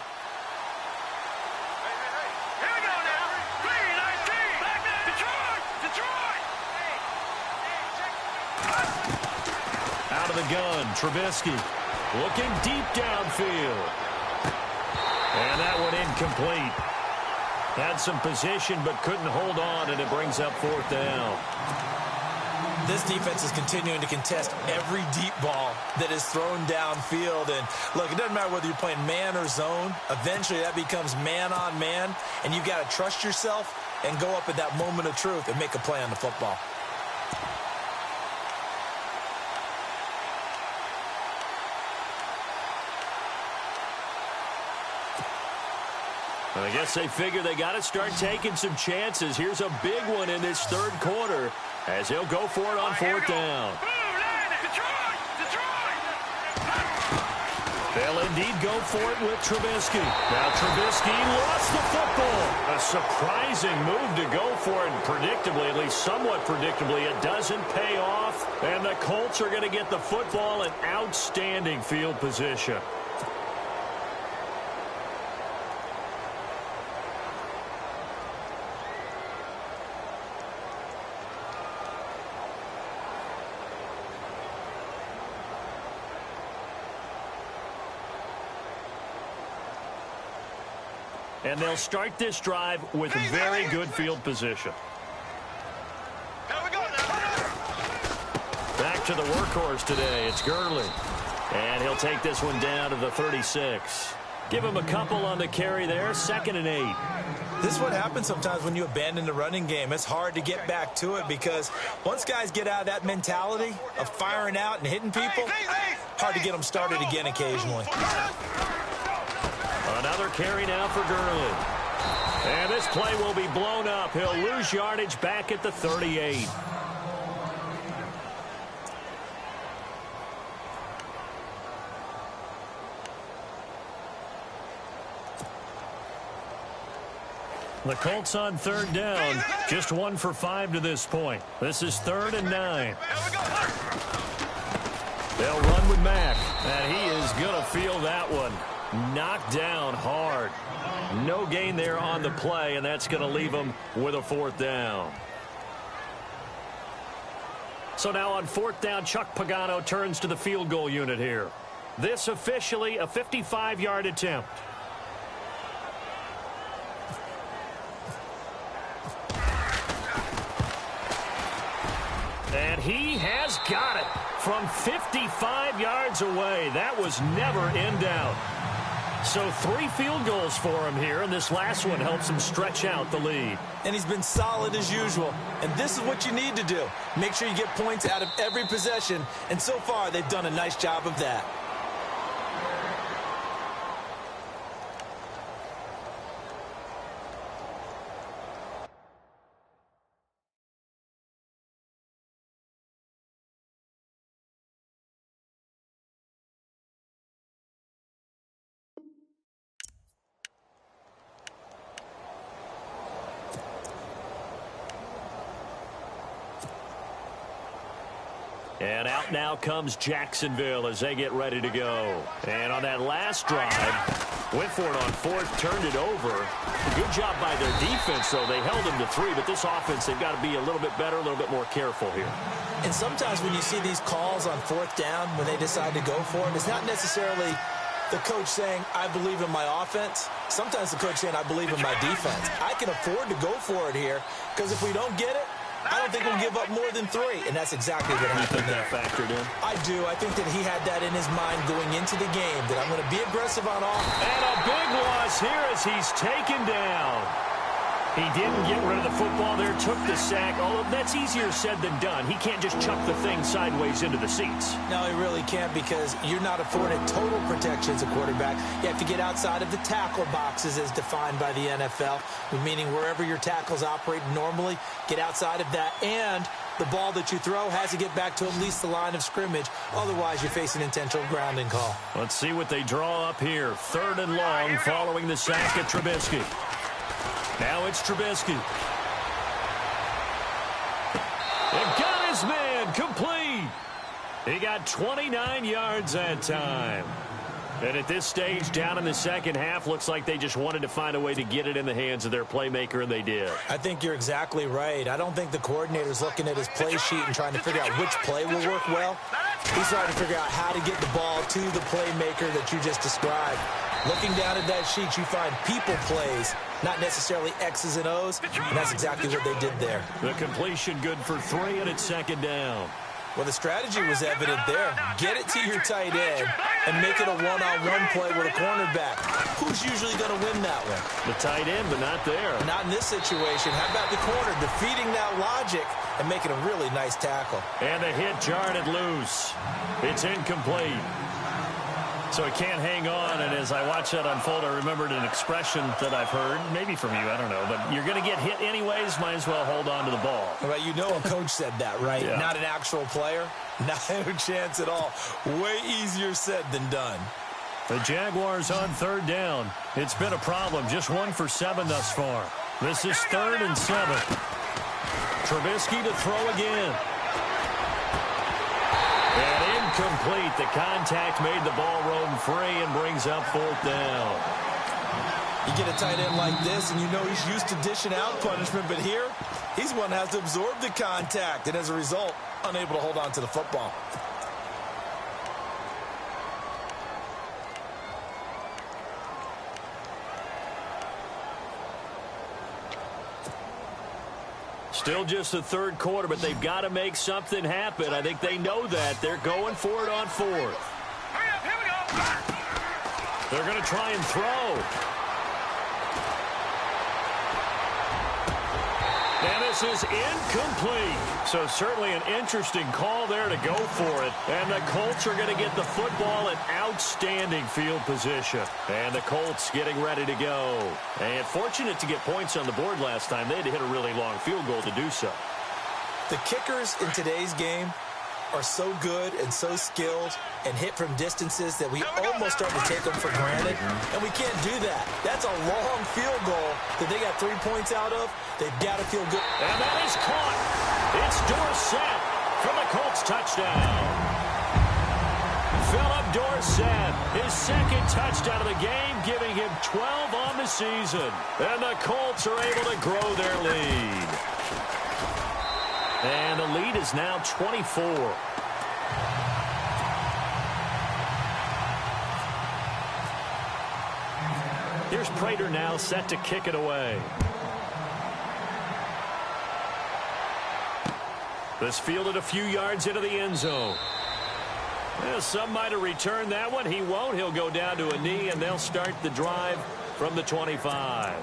Out of the gun, Trubisky looking deep downfield. And that one incomplete. Had some position but couldn't hold on, and it brings up 4th down. This defense is continuing to contest every deep ball that is thrown downfield. And, look, it doesn't matter whether you're playing man or zone. Eventually, that becomes man on man, and you've got to trust yourself and go up at that moment of truth and make a play on the football. I guess they figure they got to start taking some chances. Here's a big one in this 3rd quarter as he'll go for it on 4th down. They'll indeed go for it with Trubisky. Now Trubisky lost the football. A surprising move to go for it. Predictably, at least somewhat predictably, it doesn't pay off. And the Colts are going to get the football in outstanding field position. And they'll start this drive with very good field position. Back to the workhorse today. It's Gurley. And he'll take this one down to the 36. Give him a couple on the carry there. 2nd and 8. This is what happens sometimes when you abandon the running game. It's hard to get back to it because once guys get out of that mentality of firing out and hitting people, hard to get them started again occasionally. Another carry now for Gurley. And this play will be blown up. He'll lose yardage back at the 38. The Colts on 3rd down. Just 1 for 5 to this point. This is 3rd and 9. They'll run with Mack. And he is going to feel that one. Knocked down hard. No gain there on the play, and that's going to leave him with a 4th down. So now on 4th down, Chuck Pagano turns to the field goal unit here. This officially a 55-yard attempt. And he has got it from 55 yards away. That was never in doubt. So 3 field goals for him here, and this last one helps him stretch out the lead. And he's been solid as usual. And this is what you need to do. Make sure you get points out of every possession. And so far, they've done a nice job of that. And out now comes Jacksonville as they get ready to go. And on that last drive, went for it on 4th, turned it over. Good job by their defense, though. They held them to 3, but this offense, they've got to be a little bit better, a little bit more careful here. And sometimes when you see these calls on 4th down, when they decide to go for it, it's not necessarily the coach saying, I believe in my offense. Sometimes the coach saying, I believe in my defense. I can afford to go for it here because if we don't get it, I don't think we'll give up more than 3, and that's exactly what happened there. You think that factored in? I do. I think that he had that in his mind going into the game, that I'm going to be aggressive on offense. And a big loss here as he's taken down. He didn't get rid of the football there, took the sack. Although that's easier said than done. He can't just chuck the thing sideways into the seats. No, he really can't, because you're not afforded total protection as a quarterback. You have to get outside of the tackle boxes as defined by the NFL, meaning wherever your tackles operate normally, get outside of that. And the ball that you throw has to get back to at least the line of scrimmage. Otherwise, you face an intentional grounding call. Let's see what they draw up here. 3rd and long following the sack at Trubisky. Now it's Trubisky. It got his man complete. He got 29 yards that time. And at this stage, down in the second half, looks like they just wanted to find a way to get it in the hands of their playmaker, and they did. I think you're exactly right. I don't think the coordinator's looking at his play sheet and trying to figure out which play will work well. He's trying to figure out how to get the ball to the playmaker that you just described. Looking down at that sheet, you find people plays, not necessarily X's and O's, and that's exactly what they did there. The completion good for 3, and it's 2nd down. Well, the strategy was evident there. Get it to your tight end and make it a one-on-one play with a cornerback. Who's usually going to win that one? The tight end, but not there. Not in this situation. How about the corner defeating that logic and making a really nice tackle? And the hit jarred it loose. It's incomplete. So he can't hang on, and as I watch that unfold, I remembered an expression that I've heard, maybe from you, I don't know, but you're going to get hit anyways, might as well hold on to the ball. Well, you know a coach said that, right? Yeah. Not an actual player. Not a chance at all. Way easier said than done. The Jaguars on 3rd down. It's been a problem. Just 1 for 7 thus far. This is 3rd and 7. Trubisky to throw again. And incomplete. The contact made the ball roam free and brings up 4th down. You get a tight end like this, and you know he's used to dishing out punishment, but here, he's one that has to absorb the contact, and as a result, unable to hold on to the football. Still just the 3rd quarter, but they've got to make something happen. I think they know that. They're going for it on 4th. Hurry up, here we go. They're going to try and throw. And this is incomplete. So certainly an interesting call there to go for it. And the Colts are going to get the football in outstanding field position. And the Colts getting ready to go. And fortunate to get points on the board last time. They had to hit a really long field goal to do so. The kickers in today's game are so good and so skilled and hit from distances that we almost start to take them for granted, and we can't do that. That's a long field goal that they got 3 points out of. They've got to feel good. And that is caught. It's Dorsett from the Colts touchdown. Philip Dorsett, his 2nd touchdown of the game, giving him 12 on the season. And the Colts are able to grow their lead. And the lead is now 24. Here's Prater now set to kick it away. This fielded a few yards into the end zone. Well, some might have returned that one. He won't. He'll go down to a knee, and they'll start the drive from the 25.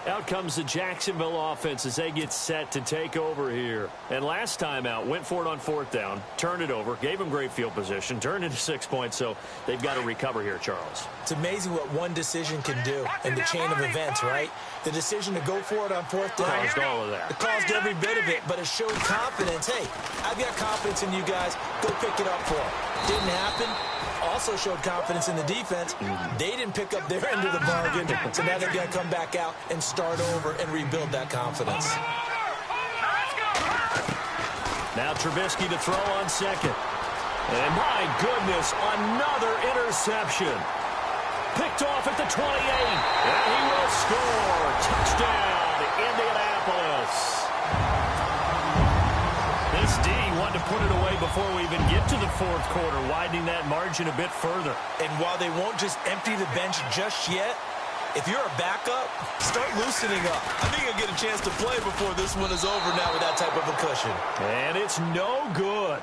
Out comes the Jacksonville offense as they get set to take over here. And last time out, went for it on 4th down, turned it over, gave them great field position, turned into 6 points, so they've got to recover here, Charles. It's amazing what one decision can do in the chain of events, right? The decision to go for it on 4th down. Caused all of that. It caused every bit of it, but it showed confidence. Hey, I've got confidence in you guys. Go pick it up for them. Didn't happen. Also showed confidence in the defense. They didn't pick up their end of the bargain, so now they've got to come back out and start over and rebuild that confidence. Now Trubisky to throw on 2nd. And my goodness, another interception. Picked off at the 28. And he will score. Touchdown, Indianapolis. This D wanted to put it away before we even get to the 4th quarter, widening that margin a bit further. And while they won't just empty the bench just yet, if you're a backup, start loosening up. I think you'll get a chance to play before this one is over now with that type of a cushion. And it's no good.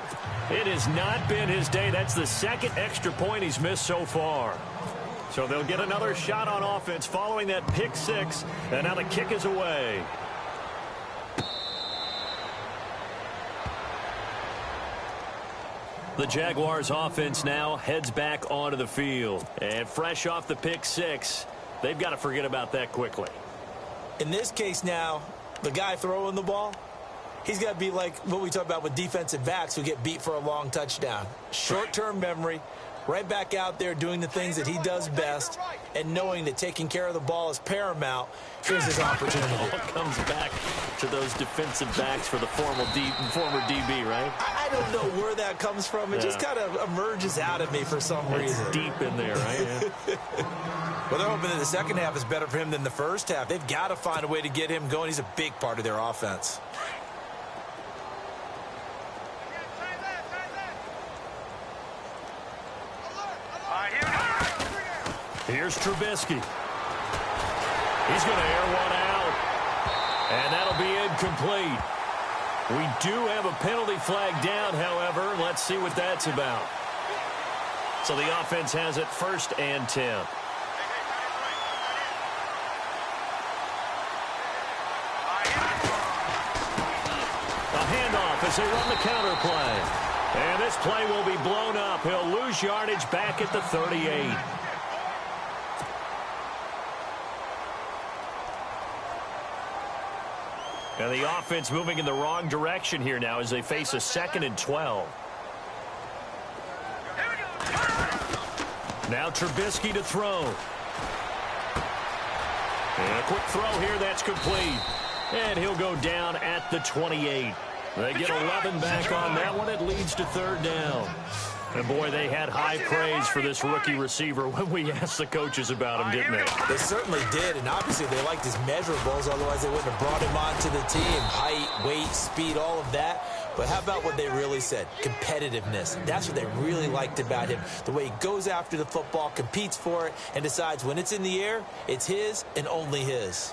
It has not been his day. That's the 2nd extra point he's missed so far. So they'll get another shot on offense following that pick 6, and now the kick is away. The Jaguars offense now heads back onto the field. And fresh off the pick six, they've got to forget about that quickly. In this case now, the guy throwing the ball, he's got to be like what we talk about with defensive backs who get beat for a long touchdown. Short-term memory, right back out there doing the things that he does best, and knowing that taking care of the ball is paramount. Here's his opportunity. It all comes back to those defensive backs for the former DB, right? I don't know where that comes from. It just kind of emerges out of me for some reason. It's deep in there, right? Yeah. Well, they're hoping that the second half is better for him than the first half. They've got to find a way to get him going. He's a big part of their offense. Here's Trubisky. He's going to air one out. And that'll be incomplete. We do have a penalty flag down, however. Let's see what that's about. So the offense has it 1st and 10. A handoff as they run the counter play. And this play will be blown up. He'll lose yardage back at the 38. And the offense moving in the wrong direction here now as they face a 2nd and 12. Now Trubisky to throw. And a quick throw here, that's complete. And he'll go down at the 28. They get 11 back on that one. It leads to 3rd down. And, boy, they had high praise for this rookie receiver when we asked the coaches about him, didn't they? They certainly did, and obviously they liked his measurables. Otherwise, they wouldn't have brought him onto the team. Height, weight, speed, all of that. But how about what they really said? Competitiveness. That's what they really liked about him. The way he goes after the football, competes for it, and decides when it's in the air, it's his and only his.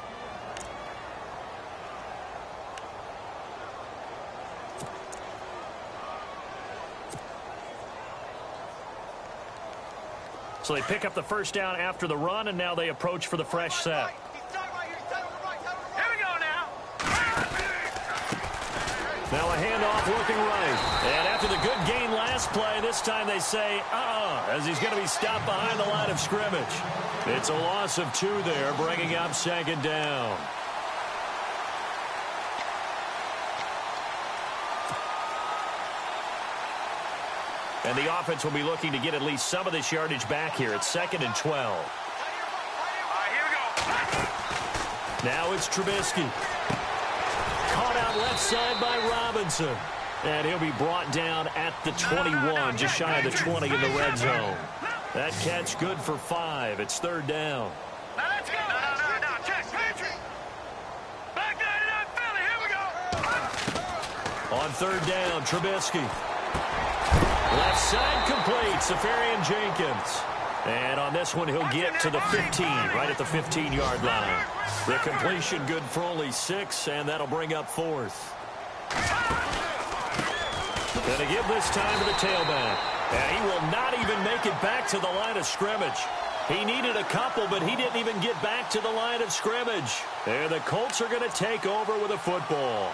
So they pick up the 1st down after the run, and now they approach for the fresh set. Here we go now. Now a handoff looking right. And after the good gain last play, this time they say, as he's going to be stopped behind the line of scrimmage. It's a loss of 2 there, bringing up 2nd down. And the offense will be looking to get at least some of this yardage back here at 2nd and 12. Here we go. Now it's Trubisky. Caught out left side by Robinson. And he'll be brought down at the 21, just shy of the 20 in the red zone. That catch good for 5. It's 3rd down. Now let's go. No. Check. Back 99 Philly. Here we go. On 3rd down, Trubisky. Left side complete, Safarian Jenkins. And on this one, he'll get to the 15, right at the 15-yard line. The completion good for only 6, and that'll bring up 4th. Going to give this time to the tailback. And he will not even make it back to the line of scrimmage. He needed a couple, but he didn't even get back to the line of scrimmage. And the Colts are going to take over with a football.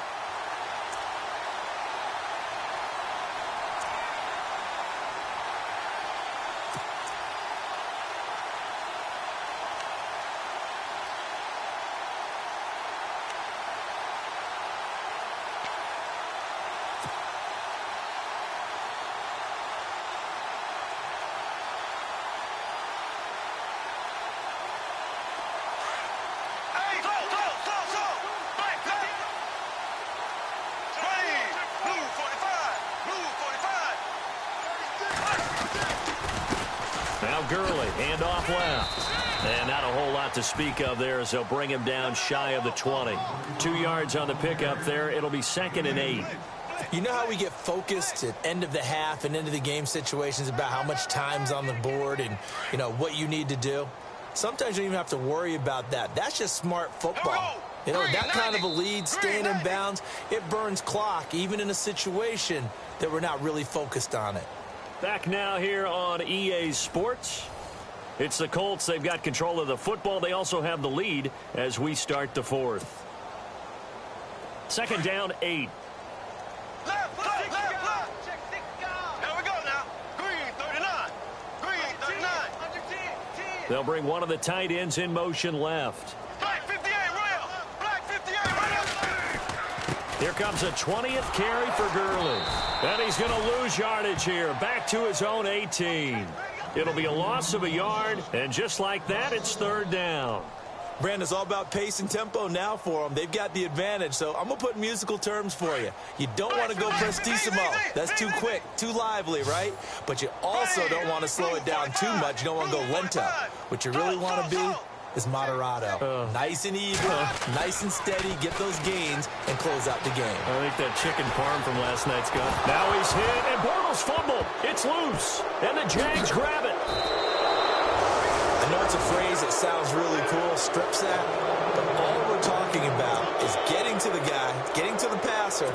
Gurley, handoff left. And not a whole lot to speak of there as they'll bring him down shy of the 20. 2 yards on the pickup there. It'll be 2nd and 8. You know how we get focused at end of the half and into the game situations about how much time's on the board and, you know, what you need to do? Sometimes you don't even have to worry about that. That's just smart football. You know, that kind of a lead, staying in bounds, it burns clock, even in a situation that we're not really focused on it. Back now here on EA Sports. It's the Colts. They've got control of the football. They also have the lead as we start the 4th. 2nd down, 8. Left. Here we go. They'll bring one of the tight ends in motion left. Black 58, Royal. Black 58, Royal. Here comes a 20th carry for Gurley. And he's going to lose yardage here. Back to his own 18. It'll be a loss of a yard, and just like that, it's third down. Brandon, it's all about pace and tempo now for them. They've got the advantage, so I'm going to put musical terms for you. You don't want to go prestissimo. That's too quick, too lively, right? But you also don't want to slow it down too much. You don't want to go lento. What you really want to be is moderato. Nice and even, nice and steady, get those gains, and close out the game. I think that chicken parm from last night's gone. Now he's hit, and Bortles fumbled. It's loose, and the Jags grab it. I know it's a phrase that sounds really cool, strip sack, but all we're talking about is getting to the guy, getting to the passer,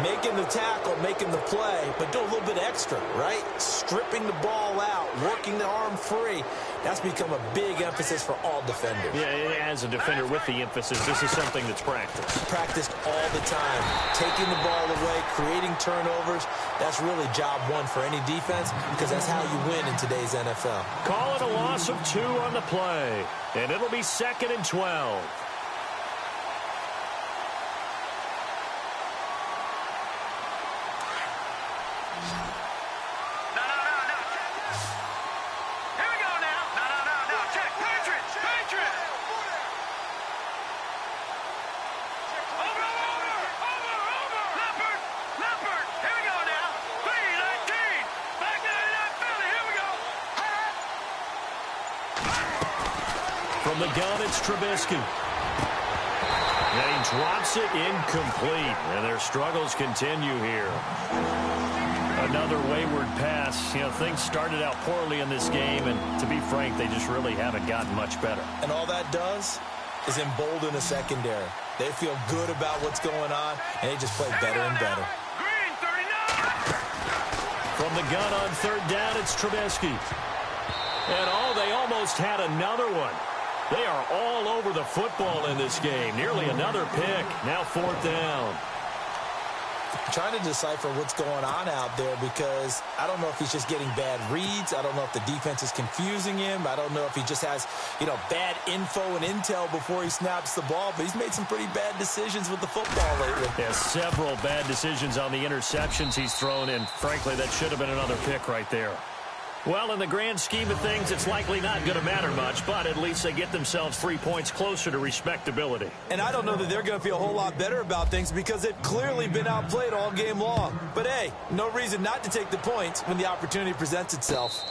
making the tackle, making the play, but do a little bit extra, right? Stripping the ball out, working the arm free. That's become a big emphasis for all defenders. Yeah, as a defender with the emphasis, this is something that's practiced. Practiced all the time. Taking the ball away, creating turnovers, that's really job one for any defense because that's how you win in today's NFL. Call it a loss of 2 on the play, and it'll be 2nd and 12. From the gun, it's Trubisky. And he drops it incomplete. And their struggles continue here. Another wayward pass. You know, things started out poorly in this game, and to be frank, they just really haven't gotten much better. And all that does is embolden the secondary. They feel good about what's going on, and they just play better and better. From the gun on 3rd down, it's Trubisky. And they almost had another one. They are all over the football in this game. Nearly another pick. Now 4th down. Trying to decipher what's going on out there because I don't know if he's just getting bad reads. I don't know if the defense is confusing him. I don't know if he just has, bad info and intel before he snaps the ball. But he's made some pretty bad decisions with the football lately. Yeah, several bad decisions on the interceptions he's thrown in. Frankly, that should have been another pick right there. Well, in the grand scheme of things, it's likely not going to matter much, but at least they get themselves 3 points closer to respectability. And I don't know that they're going to feel a whole lot better about things because they've clearly been outplayed all game long. But, hey, no reason not to take the points when the opportunity presents itself.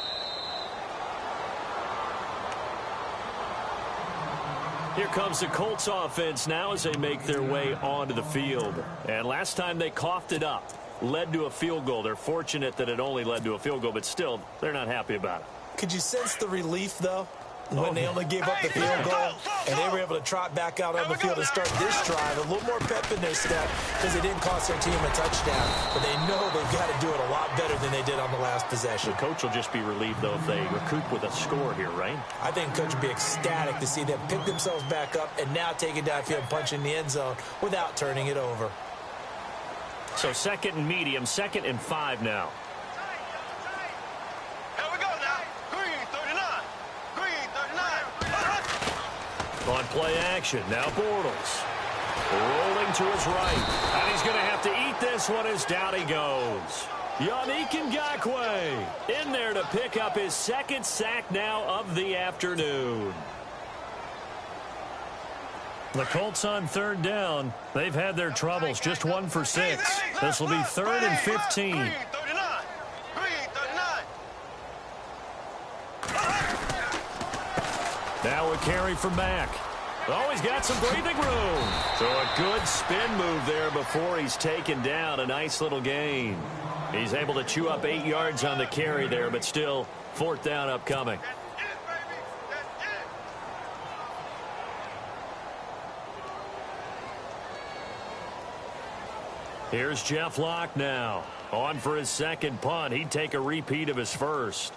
Here comes the Colts offense now as they make their way onto the field. And last time they coughed it up. Led to a field goal. They're fortunate that it only led to a field goal, but still, they're not happy about it. Could you sense the relief, though, when they only gave up the field goal and they were able to trot back out on the field and start this drive? A little more pep in their step because they didn't cost their team a touchdown, but they know they've got to do it a lot better than they did on the last possession. The coach will just be relieved, though, if they recoup with a score here, right? I think the coach would be ecstatic to see them pick themselves back up and now take it downfield and punch in the end zone without turning it over. So 2nd and medium, 2nd and 5 now. Here we go now. Green 39. Green 39. On play action, now Bortles. Rolling to his right. And he's going to have to eat this one as down he goes. Yannick Ngakoue in there to pick up his 2nd sack now of the afternoon. The Colts on 3rd down. They've had their troubles. Just 1 for 6. This will be 3rd and 15. Green 39. Green 39. Now a carry from Mack. Oh, he's got some breathing room. So a good spin move there before he's taken down. A nice little gain. He's able to chew up 8 yards on the carry there, but still 4th down upcoming. Here's Jeff Locke now. On for his 2nd punt. He'd take a repeat of his first.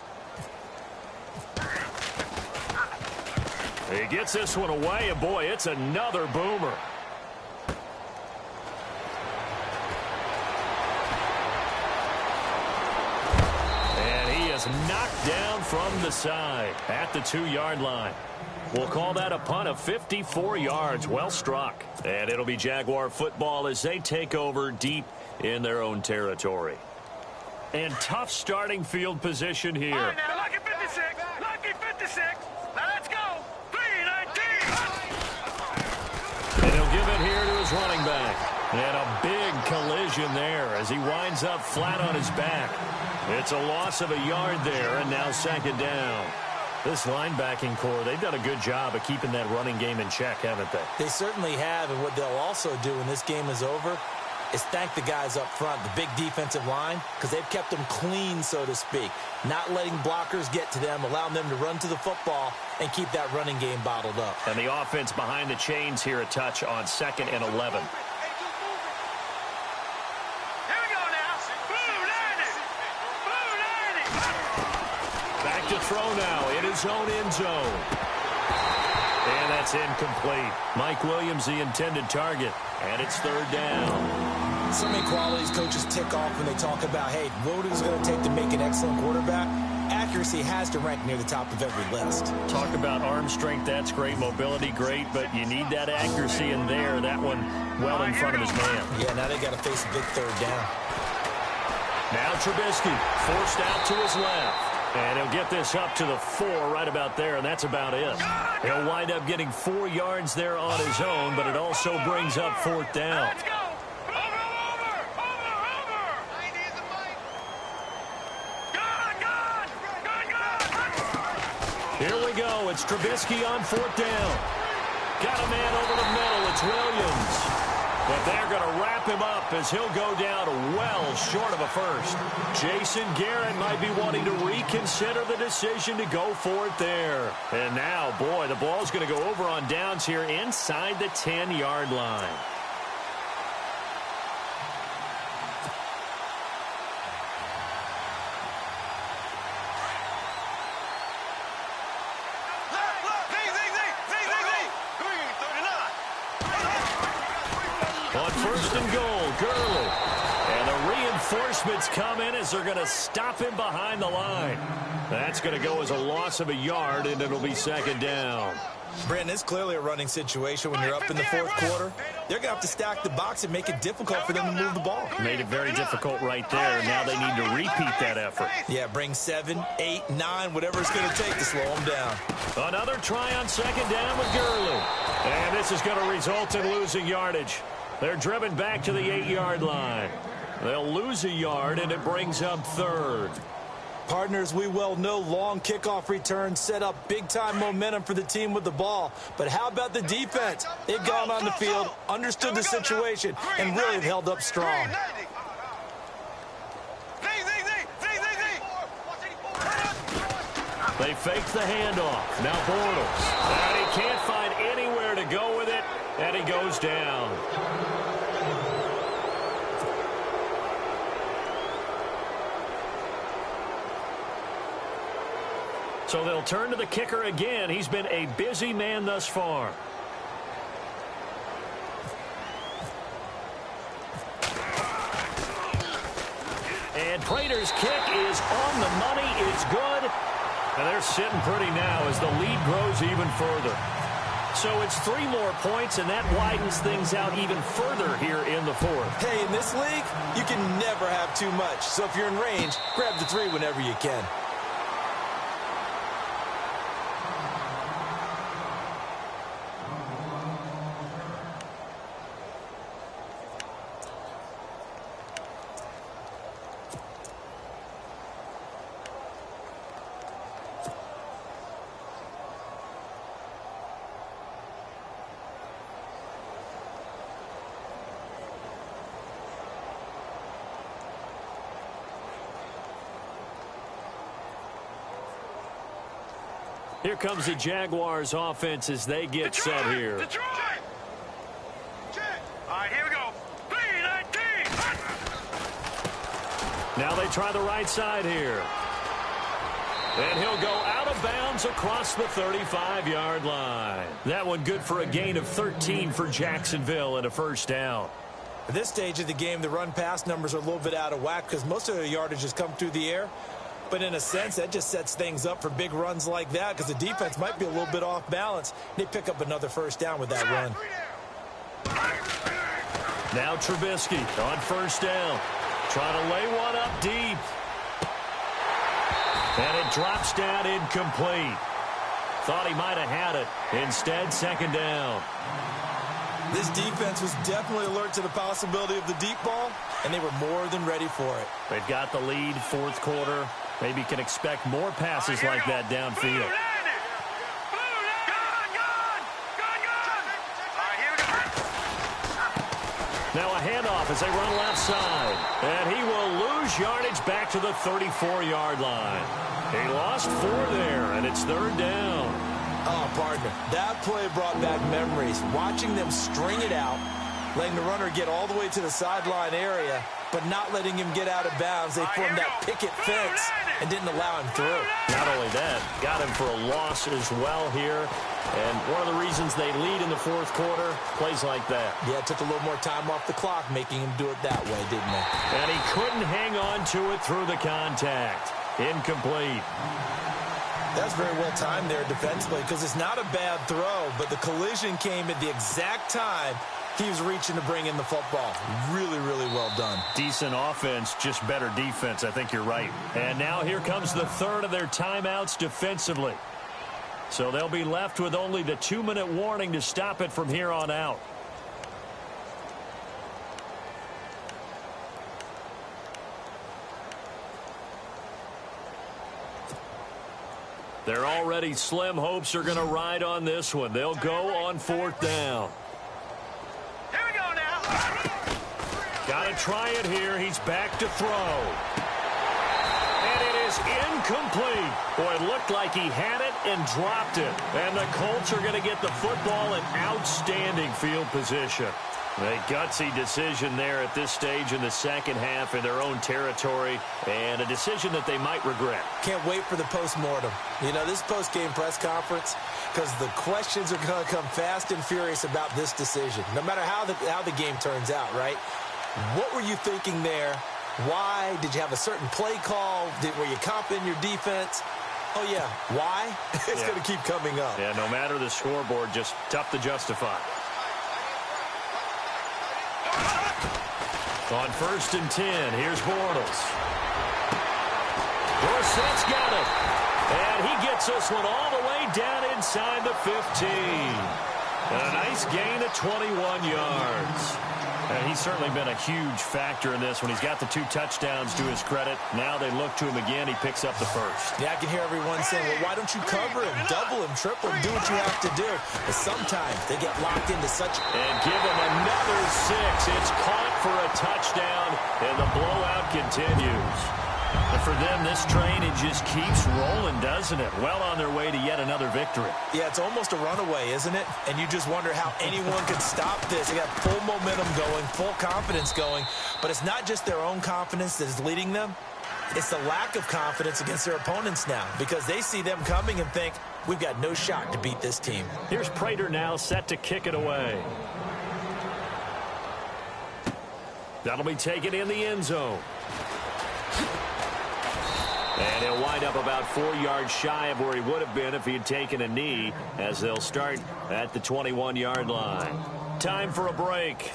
He gets this one away, and boy, it's another boomer. And he is knocked down from the side at the 2-yard line. We'll call that a punt of 54 yards. Well struck. And it'll be Jaguar football as they take over deep in their own territory. And tough starting field position here. All right, now, lucky 56. Lucky 56. Now, let's go. 3-19. And he'll give it here to his running back. And a big collision there as he winds up flat on his back. It's a loss of a yard there, and now second down. This linebacking core, they've done a good job of keeping that running game in check, haven't they? They certainly have, and what they'll also do when this game is over is thank the guys up front, the big defensive line, because they've kept them clean, so to speak, not letting blockers get to them, allowing them to run to the football and keep that running game bottled up. And the offense behind the chains here a touch on 2nd and 11. Back to throw now in his own end zone. And that's incomplete. Mike Williams, the intended target, and it's third down. So many qualities coaches tick off when they talk about, hey, what is it going to take to make an excellent quarterback? Accuracy has to rank near the top of every list. Talk about arm strength, that's great. Mobility, great, but you need that accuracy in there. That one well in front of his man. Yeah, now they got to face a big third down. Now Trubisky forced out to his left. And he'll get this up to the 4 right about there, and that's about it. He'll wind up getting 4 yards there on his own, but it also brings up 4th down. Let's go. Here we go. It's Trubisky on 4th down. Got a man over the middle. It's Williams. But they're going to wrap him up as he'll go down well short of a first. Jason Garrett might be wanting to reconsider the decision to go for it there. And now, boy, the ball's going to go over on downs here inside the 10-yard line. On 1st and goal, Gurley. And the reinforcements come in as they're going to stop him behind the line. That's going to go as a loss of a yard, and it'll be 2nd down. Brandon, it's clearly a running situation when you're up in the 4th quarter. They're going to have to stack the box and make it difficult for them to move the ball. Made it very difficult right there. Now they need to repeat that effort. Yeah, bring 7, 8, 9, whatever it's going to take to slow them down. Another try on 2nd down with Gurley. And this is going to result in losing yardage. They're driven back to the 8-yard line. They'll lose a yard, and it brings up 3rd. Partners, we well know long kickoff returns set up big-time momentum for the team with the ball. But how about the defense? They've gone on the field, understood the situation, and really have held up strong. They fake the handoff. Now Bortles. And he can't find anywhere to go with it, and he goes down. So they'll turn to the kicker again. He's been a busy man thus far. And Prater's kick is on the money. It's good. And they're sitting pretty now as the lead grows even further. So it's 3 more points, and that widens things out even further here in the 4th. Hey, in this league, you can never have too much. So if you're in range, grab the 3 whenever you can. Here comes the Jaguars offense as they get set here. Detroit! All right, here we go. 3-19. Now they try the right side here. And he'll go out of bounds across the 35-yard line. That one good for a gain of 13 for Jacksonville and a 1st down. At this stage of the game, the run-pass numbers are a little bit out of whack because most of the yardage has come through the air. But in a sense, that just sets things up for big runs like that because the defense might be a little bit off balance. They pick up another first down with that run. Now Trubisky on first down. Trying to lay one up deep. And it drops down incomplete. Thought he might have had it. Instead, second down. This defense was definitely alert to the possibility of the deep ball, and they were more than ready for it. They've got the lead, fourth quarter. Maybe can expect more passes like that downfield. Now a handoff as they run left side. And he will lose yardage back to the 34-yard line. He lost 4 there, and it's third down. Oh, partner, that play brought back memories. Watching them string it out, letting the runner get all the way to the sideline area, but not letting him get out of bounds. They formed that picket fence and didn't allow him through. Not only that, got him for a loss as well here. And one of the reasons they lead in the fourth quarter, plays like that. Yeah, it took a little more time off the clock, making him do it that way, didn't it? And he couldn't hang on to it through the contact. Incomplete. That's very well timed there defensively because it's not a bad throw, but the collision came at the exact time he was reaching to bring in the football. Really, really well done. Decent offense, just better defense. I think you're right. And now here comes the third of their timeouts defensively. So they'll be left with only the 2-minute warning to stop it from here on out. They're already slim hopes are going to ride on this one. They'll go on fourth down. Here we go now. Got to try it here. He's back to throw. And it is incomplete. Boy, it looked like he had it and dropped it. And the Colts are going to get the football in outstanding field position. A gutsy decision there at this stage in the second half in their own territory, and a decision that they might regret. Can't wait for the post-mortem. You know, this post-game press conference, because the questions are going to come fast and furious about this decision, no matter how the game turns out, right? What were you thinking there? Why? Did you have a certain play call? Were you confident in your defense? Oh, yeah. Why? It's going to keep coming up. Yeah, no matter the scoreboard, just tough to justify. On first and 10, here's Bortles. Dorsett's got it. And he gets this one all the way down inside the 15. And a nice gain of 21 yards. And he's certainly been a huge factor in this when he's got the 2 touchdowns to his credit. Now they look to him again. He picks up the first. Yeah, I can hear everyone saying, well, why don't you cover him, double him, triple him, do what you have to do. But sometimes they get locked into such... And give him another 6. It's caught for a touchdown, and the blowout continues. And for them, this train, it just keeps rolling, doesn't it? Well on their way to yet another victory. Yeah, it's almost a runaway, isn't it? And you just wonder how anyone could stop this. They got full momentum going, full confidence going. But it's not just their own confidence that is leading them. It's the lack of confidence against their opponents now because they see them coming and think, we've got no shot to beat this team. Here's Prater now set to kick it away. That'll be taken in the end zone. And he'll wind up about 4 yards shy of where he would have been if he had taken a knee, as they'll start at the 21-yard line. Time for a break.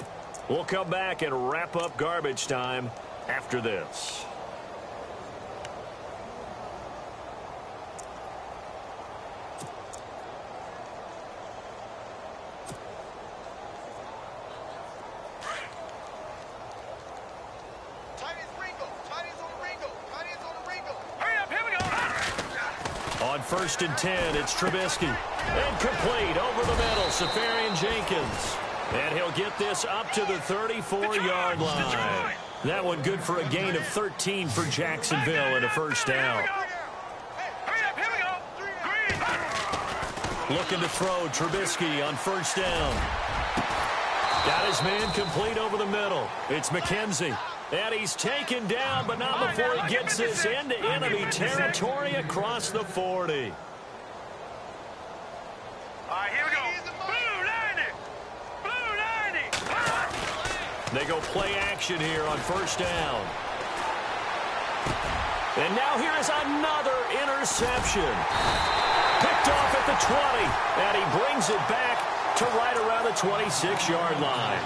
We'll come back and wrap up garbage time after this. On first and 10, it's Trubisky. And complete over the middle, Safarian Jenkins. And he'll get this up to the 34-yard line. That one good for a gain of 13 for Jacksonville and a first down. Looking to throw, Trubisky on first down. Got his man complete over the middle. It's McKenzie. And he's taken down, but not before he gets this into enemy territory across the 40. All right, here we go. Blue 90. They go play action here on first down. And now here is another interception. Picked off at the 20, and he brings it back to right around the 26-yard line.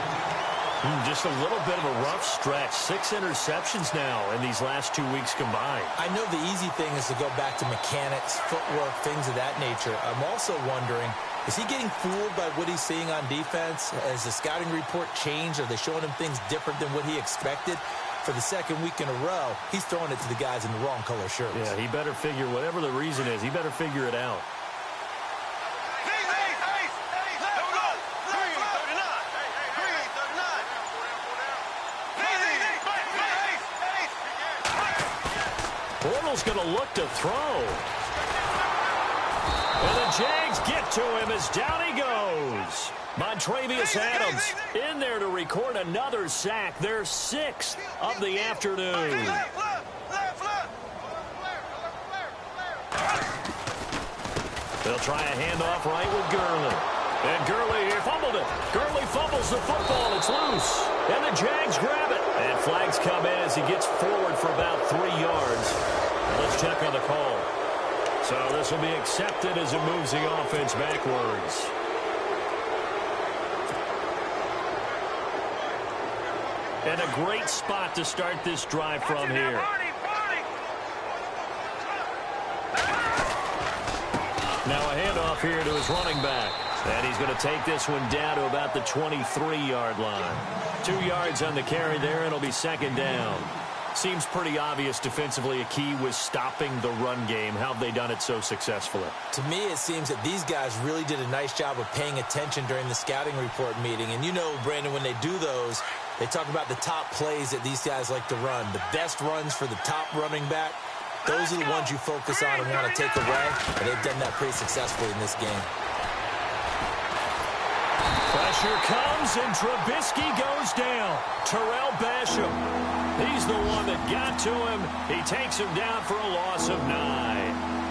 Just a little bit of a rough stretch. 6 interceptions now in these last 2 weeks combined. I know the easy thing is to go back to mechanics, footwork, things of that nature. I'm also wondering, is he getting fooled by what he's seeing on defense? Has the scouting report changed? Are they showing him things different than what he expected? For the second week in a row, he's throwing it to the guys in the wrong color shirts. Yeah, he better figure, whatever the reason is, he better figure it out. Bortles going to look to throw. And the Jags get to him as down he goes. Montravius Adams in there to record another sack. Their 6th of the afternoon. They'll try a handoff right with Gurley. And Gurley fumbled it. Gurley fumbles the football. It's loose. And the Jags grab it. And flags come in as he gets forward for about 3 yards. Now let's check on the call. So this will be accepted as it moves the offense backwards. And a great spot to start this drive from here. Now a handoff here to his running back. And he's going to take this one down to about the 23-yard line. 2 yards on the carry there, and it'll be 2nd down. Seems pretty obvious defensively a key was stopping the run game. How have they done it so successfully? To me, it seems that these guys really did a nice job of paying attention during the scouting report meeting. And you know, Brandon, when they do those, they talk about the top plays that these guys like to run. The best runs for the top running back, those are the ones you focus on and want to take away. And they've done that pretty successfully in this game. Pressure comes, and Trubisky goes down. Terrell Basham, he's the one that got to him. He takes him down for a loss of 9.